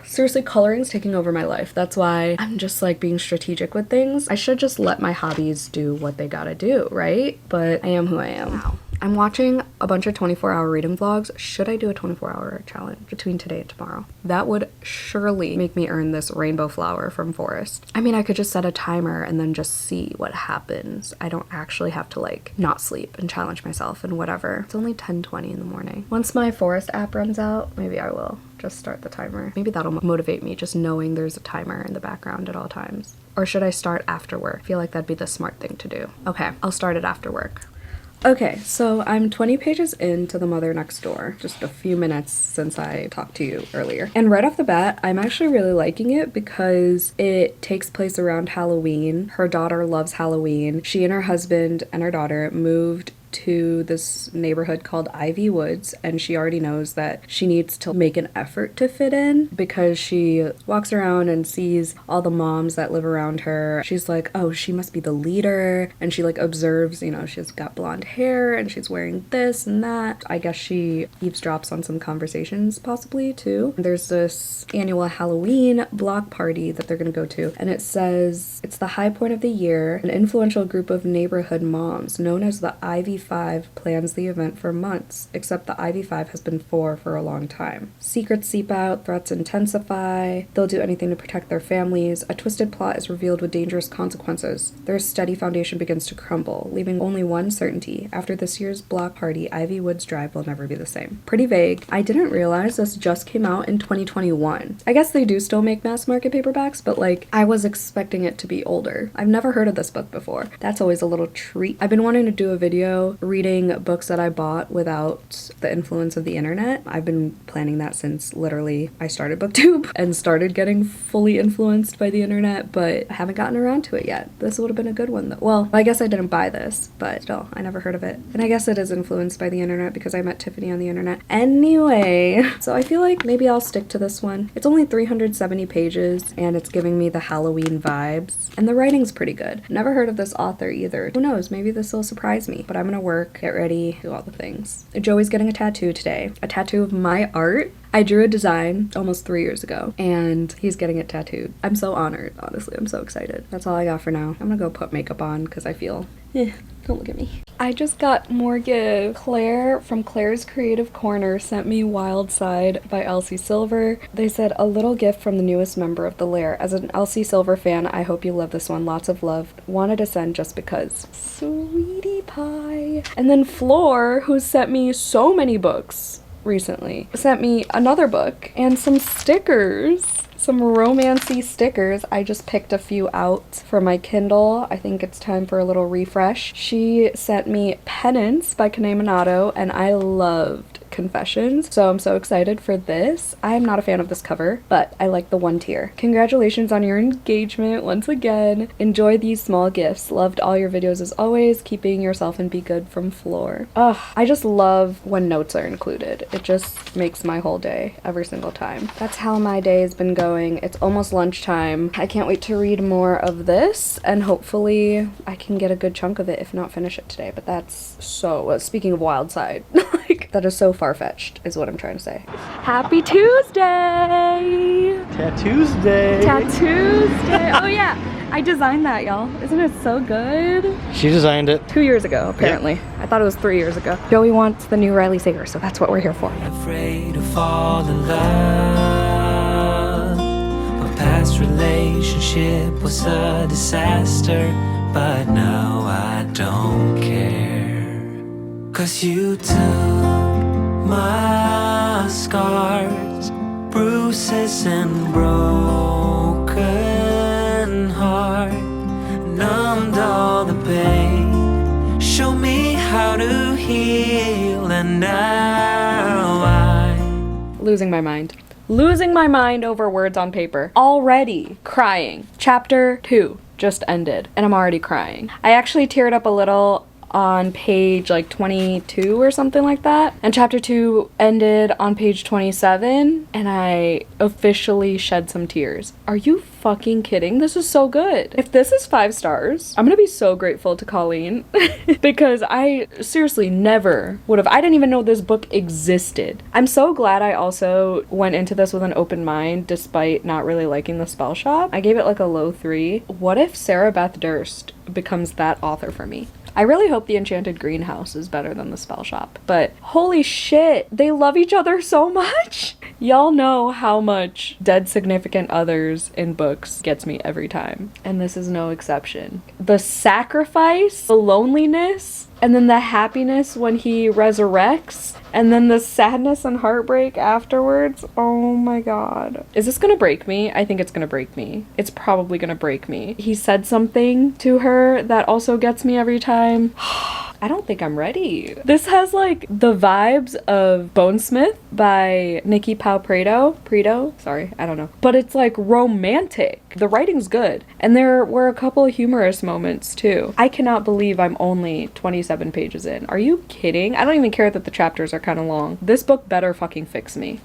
Seriously, coloring's taking over my life. That's why I'm just like being strategic with things. I should just let my hobbies do what they gotta do, right? But I am who I am. Wow. I'm watching a bunch of 24-hour reading vlogs. Should I do a 24-hour challenge between today and tomorrow? That would surely make me earn this rainbow flower from Forest. I mean, I could just set a timer and then just see what happens. I don't actually have to like not sleep and challenge myself and whatever. It's only 10:20 in the morning. Once my Forest app runs out, maybe I will just start the timer. Maybe that'll motivate me, just knowing there's a timer in the background at all times. Or should I start after work? I feel like that'd be the smart thing to do. Okay, I'll start it after work. Okay, so I'm 20 pages into The Mother Next Door, just a few minutes since I talked to you earlier. And right off the bat, I'm actually really liking it because it takes place around Halloween. Her daughter loves Halloween. She and her husband and her daughter moved to this neighborhood called Ivy Woods, and she already knows that she needs to make an effort to fit in because she walks around and sees all the moms that live around her. She's like, oh, she must be the leader, and she like observes, you know, she's got blonde hair and she's wearing this and that. I guess she eavesdrops on some conversations possibly too. There's this annual Halloween block party that they're gonna go to, and it says it's the high point of the year. An influential group of neighborhood moms known as the Ivy 5 plans the event for months, except the Ivy 5 has been 4 for a long time. Secrets seep out, threats intensify, they'll do anything to protect their families, a twisted plot is revealed with dangerous consequences. Their steady foundation begins to crumble, leaving only one certainty. After this year's block party, Ivy Woods Drive will never be the same. Pretty vague. I didn't realize this just came out in 2021. I guess they do still make mass market paperbacks, but like, I was expecting it to be older. I've never heard of this book before. That's always a little treat. I've been wanting to do a video reading books that I bought without the influence of the internet. I've been planning that since literally I started BookTube and started getting fully influenced by the internet, but I haven't gotten around to it yet. This would have been a good one though. Well, I guess I didn't buy this, but still, I never heard of it. And I guess it is influenced by the internet because I met Tiffany on the internet. Anyway, so I feel like maybe I'll stick to this one. It's only 370 pages and it's giving me the Halloween vibes, and the writing's pretty good. Never heard of this author either. Who knows, maybe this will surprise me, but I'm gonna work, get ready, do all the things. Joey's getting a tattoo today. A tattoo of my art. I drew a design almost 3 years ago, and he's getting it tattooed. I'm so honored, honestly. I'm so excited. That's all I got for now. I'm gonna go put makeup on because I feel, don't look at me. I just got more gifts. Claire from Claire's Creative Corner sent me Wild Side by Elsie Silver. They said, a little gift from the newest member of the Lair. As an Elsie Silver fan, I hope you love this one. Lots of love. Wanted to send just because. Sweetie pie. And then Floor, who sent me so many books recently, sent me another book and some stickers. Some romancy stickers. I just picked a few out for my Kindle. I think it's time for a little refresh. She sent me Penance by Kane Minato, and I loved confessions. So I'm so excited for this. I'm not a fan of this cover, but I like the one tier. Congratulations on your engagement once again. Enjoy these small gifts. Loved all your videos as always. Keeping yourself and be good from Floor. Ugh, I just love when notes are included. It just makes my whole day every single time. That's how my day has been going. It's almost lunchtime. I can't wait to read more of this, and hopefully I can get a good chunk of it, if not finish it today. But that's so, speaking of wild side, like, that is so far-fetched is what I'm trying to say. Happy Tuesday! Tattoos Day! Tattoos Day! Oh yeah, I designed that, y'all. Isn't it so good? She designed it. 2 years ago, apparently. Yep. I thought it was 3 years ago. Joey wants the new Riley Sager, so that's what we're here for. Afraid to fall in love. My past relationship was a disaster, but now I don't care. 'Cause you took my scars, bruises and broken heart, numbed all the pain, show me how to heal, and now I'm losing my mind. Losing my mind over words on paper. Already crying. Chapter 2 just ended, and I'm already crying. I actually teared up a little on page like 22 or something like that, and chapter 2 ended on page 27, and I officially shed some tears. Are you fucking kidding? This is so good. If this is 5 stars, I'm gonna be so grateful to Colleen because I seriously never would have. I didn't even know this book existed. I'm so glad I also went into this with an open mind despite not really liking the spell shop. I gave it like a low 3. What if Sarah Beth Durst becomes that author for me? I really hope the Enchanted Greenhouse is better than the Spell Shop. But holy shit, they love each other so much. Y'all know how much dead significant others in books gets me every time. And this is no exception. The sacrifice, the loneliness, and then the happiness when he resurrects, and then the sadness and heartbreak afterwards. Oh my god. Is this gonna break me? I think it's gonna break me. It's probably gonna break me. He said something to her that also gets me every time. I don't think I'm ready. This has like the vibes of Bonesmith by Nikki Pau Preto, sorry, I don't know. But it's like romantic. The writing's good. And there were a couple of humorous moments too. I cannot believe I'm only 27 pages in. Are you kidding? I don't even care that the chapters are kind of long. This book better fucking fix me.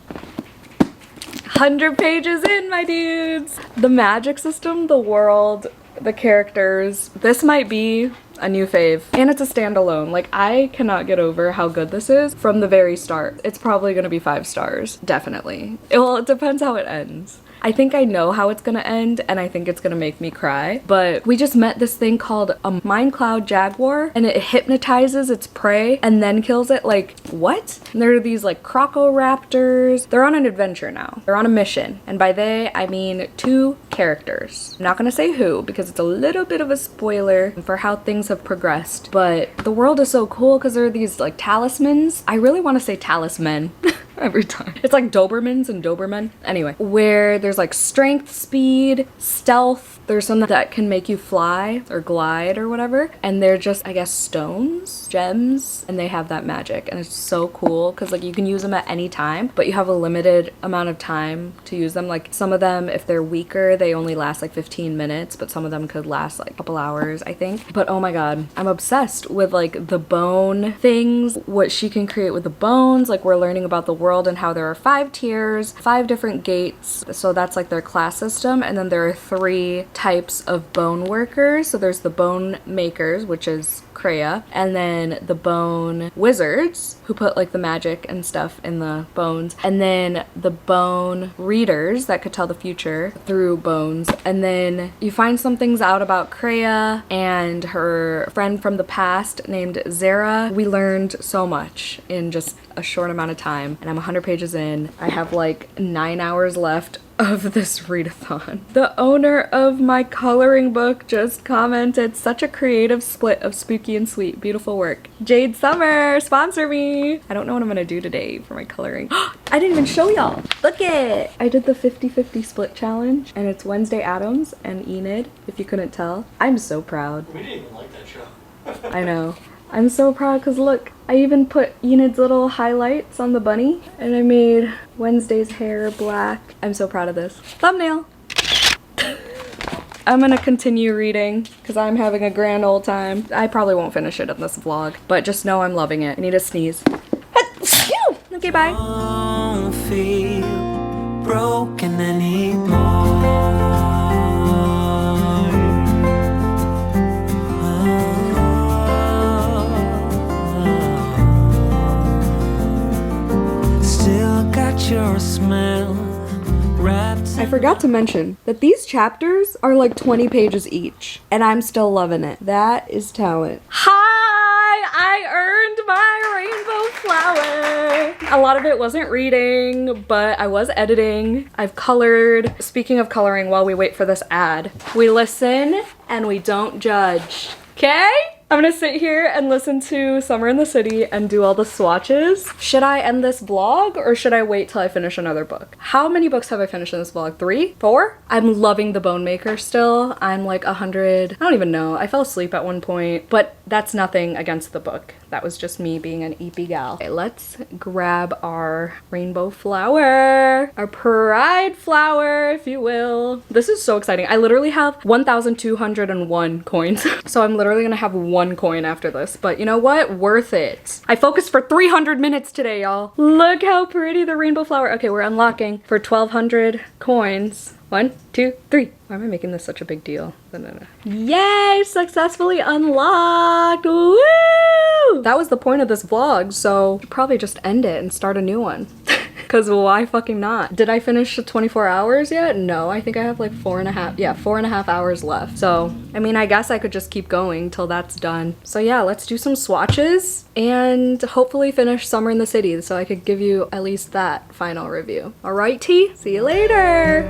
100 pages in, my dudes! The magic system, the world, the characters. This might be a new fave, and it's a standalone. Like, I cannot get over how good this is from the very start. It's probably gonna be 5 stars, definitely. Well, it depends how it ends. I think I know how it's gonna end, and I think it's gonna make me cry, but we just met this thing called a Mind Cloud Jaguar, and it hypnotizes its prey and then kills it. Like, what? And there are these like crocoraptors. They're on an adventure now. They're on a mission, and by they, I mean 2 characters. I'm not gonna say who, because it's a little bit of a spoiler for how things have progressed, but the world is so cool because there are these like talismans. I really want to say talisman every time. It's like Dobermans and Dobermen. Anyway, where there's like strength, speed, stealth. There's some that can make you fly or glide or whatever. And they're just, I guess, stones, gems, and they have that magic. And it's so cool because like you can use them at any time, but you have a limited amount of time to use them. Like some of them, if they're weaker, they only last like 15 minutes, but some of them could last like a couple hours, I think. But oh my god, I'm obsessed with like the bone things, what she can create with the bones. Like we're learning about the world and how there are 5 tiers, 5 different gates. So that's like their class system. And then there are 3 types of bone workers. So there's the bone makers, which is Kreia, and then the bone wizards who put like the magic and stuff in the bones, and then the bone readers that could tell the future through bones. And then you find some things out about Kreia and her friend from the past named Zara. We learned so much in just a short amount of time, and I'm 100 pages in. I have like 9 hours left of this readathon. The owner of my coloring book just commented, such a creative split of spooky and sweet. Beautiful work. Jade Summer, sponsor me. I don't know what I'm gonna do today for my coloring. I didn't even show y'all. Look it. I did the 50-50 split challenge, and it's Wednesday Addams and Enid, if you couldn't tell. I'm so proud. We didn't even like that show. I know. I'm so proud because look, I even put Enid's little highlights on the bunny, and I made Wednesday's hair black. I'm so proud of this. Thumbnail! I'm gonna continue reading because I'm having a grand old time. I probably won't finish it in this vlog, but just know I'm loving it. I need to sneeze. Okay, bye. Don't feel broken anymore. Still got your smell wrapped. I forgot to mention that these chapters are like 20 pages each, and I'm still loving it. That is talent. Hi! I earned my rainbow flower! A lot of it wasn't reading, but I was editing. I've colored. Speaking of coloring, while we wait for this ad, we listen and we don't judge. Okay? I'm gonna sit here and listen to Summer in the City and do all the swatches. Should I end this vlog or should I wait till I finish another book? How many books have I finished in this vlog? 3? 4? I'm loving The Bone Maker still. I'm like 100, I don't even know. I fell asleep at one point, but that's nothing against the book. That was just me being an eepy gal. Okay, let's grab our rainbow flower, our pride flower, if you will. This is so exciting. I literally have 1,201 coins. So I'm literally gonna have 1 coin after this, but you know what? Worth it. I focused for 300 minutes today, y'all. Look how pretty the rainbow flower. Okay, we're unlocking for 1,200 coins. 1, 2, 3. Why am I making this such a big deal? No. Yay! Successfully unlocked! Woo! That was the point of this vlog, so I'll probably just end it and start a new one. Because why fucking not? Did I finish the 24 hours yet? No, I think I have like 4.5 hours left. So, I mean, I guess I could just keep going till that's done. So yeah, let's do some swatches and hopefully finish Summer in the City so I could give you at least that final review. All right, T? See you later!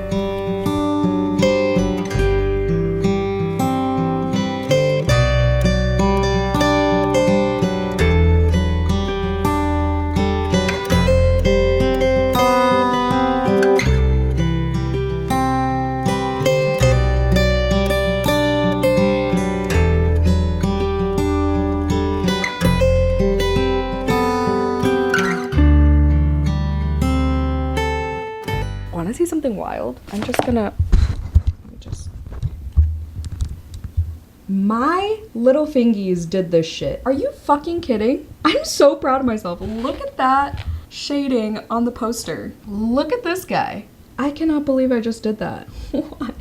Wanna see something wild? I'm just gonna, my little fingies did this shit. Are you fucking kidding? I'm so proud of myself. Look at that shading on the poster. Look at this guy. I cannot believe I just did that. What?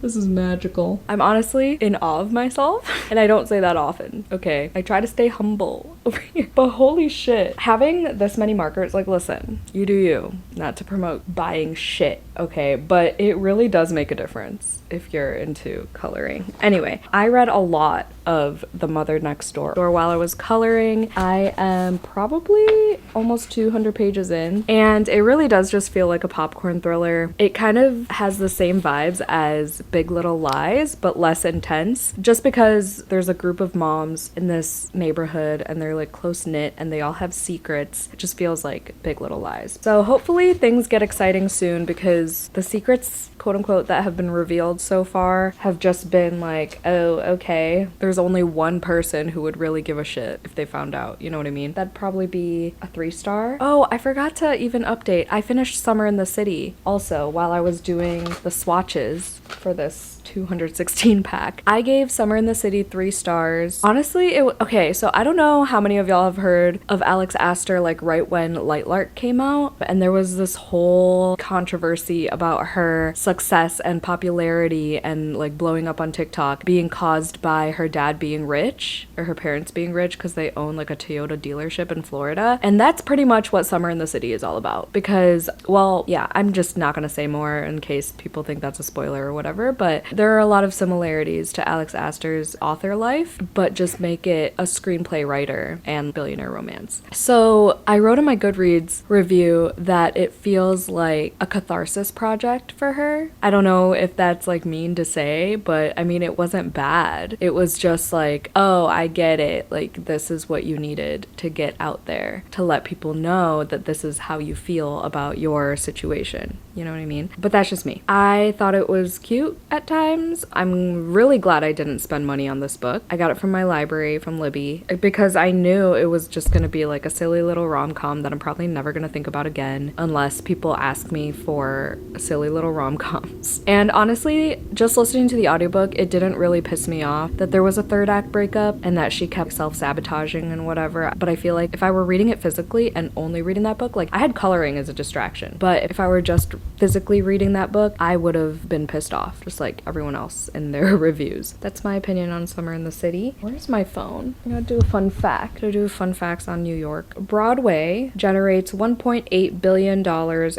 This is magical. I'm honestly in awe of myself, and I don't say that often, okay? I try to stay humble over here, but holy shit. Having this many markers, like listen, you do you, not to promote buying shit, okay? But it really does make a difference if you're into coloring. Anyway, I read a lot of The Mother Next Door while I was coloring. I am probably almost 200 pages in, and it really does just feel like a popcorn thriller. It kind of has the same vibes as Big Little Lies, but less intense, just because there's a group of moms in this neighborhood and they're like close knit and they all have secrets. It just feels like Big Little Lies. So hopefully things get exciting soon, because the secrets, quote unquote, that have been revealed so far have just been like, oh, okay, there's only one person who would really give a shit if they found out, you know what I mean? That'd probably be a 3-star. Oh, I forgot to even update. I finished Summer in the City also while I was doing the swatches for this 216 pack. I gave Summer in the City 3 stars. Honestly, okay, so I don't know how many of y'all have heard of Alex Astor like right when Lightlark came out, and there was this whole controversy about her success and popularity and like blowing up on TikTok being caused by her dad being rich, or her parents being rich, because they own like a Toyota dealership in Florida. And that's pretty much what Summer in the City is all about, because, well, yeah, I'm just not gonna say more in case people think that's a spoiler or whatever, but there are a lot of similarities to Alex Astor's author life, but just make it a screenplay writer and billionaire romance. So I wrote in my Goodreads review that it feels like a catharsis project for her. I don't know if that's like mean to say, but I mean, it wasn't bad. It was just like, oh, I get it. Like, this is what you needed to get out there, to let people know that this is how you feel about your situation. You know what I mean? But that's just me. I thought it was cute at times. I'm really glad I didn't spend money on this book. I got it from my library, from Libby, because I knew it was just gonna be like a silly little rom-com that I'm probably never gonna think about again unless people ask me for silly little rom-coms. And honestly, just listening to the audiobook, it didn't really piss me off that there was a third act breakup and that she kept self-sabotaging and whatever. But I feel like if I were reading it physically and only reading that book, like I had coloring as a distraction, but if I were just physically reading that book, I would have been pissed off, just like everyone else in their reviews. That's my opinion on Summer in the City. Where's my phone? I'm gonna do a fun fact. I'm gonna do fun facts on New York. Broadway generates $1.8 billion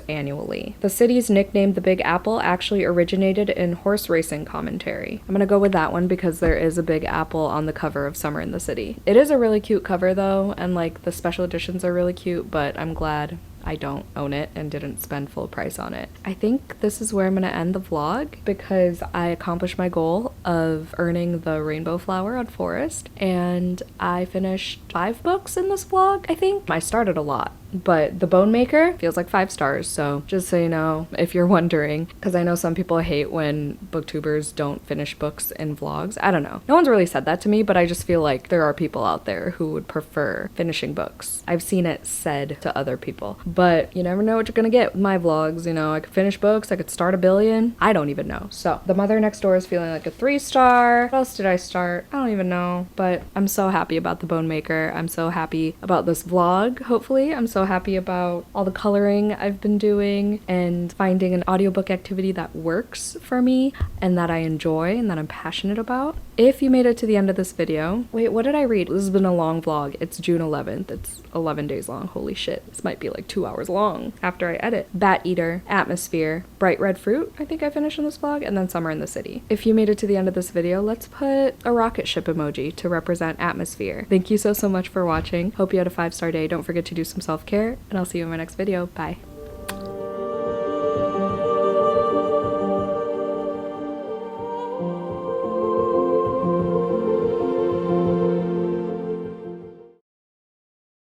annually. The city's nickname the Big Apple actually originated in horse racing commentary. I'm gonna go with that one because there is a big apple on the cover of Summer in the City. It is a really cute cover though, and like the special editions are really cute, but I'm glad I don't own it and didn't spend full price on it. I think this is where I'm gonna end the vlog because I accomplished my goal of earning the rainbow flower on Forest, and I finished 5 books in this vlog, I think. I started a lot, but The Bone Maker feels like 5 stars, so just so you know, if you're wondering, because I know some people hate when booktubers don't finish books in vlogs. I don't know. No one's really said that to me, but I just feel like there are people out there who would prefer finishing books. I've seen it said to other people, but you never know what you're gonna get with my vlogs. You know, I could finish books, I could start a billion. I don't even know. So The Mother Next Door is feeling like a 3-star. What else did I start? I don't even know, but I'm so happy about The Bone Maker. I'm so happy about this vlog, hopefully. I'm so happy about all the coloring I've been doing and finding an audiobook activity that works for me and that I enjoy and that I'm passionate about. If you made it to the end of this video, wait, what did I read? This has been a long vlog. It's June 11th. It's 11 days long. Holy shit. This might be like 2 hours long after I edit. Bat Eater, Atmosphere, Bright Red Fruit, I think I finished in this vlog, and then Summer in the City. If you made it to the end of this video, let's put a rocket ship emoji to represent Atmosphere. Thank you so much for watching. Hope you had a 5-star day. Don't forget to do some self-care, and I'll see you in my next video. Bye.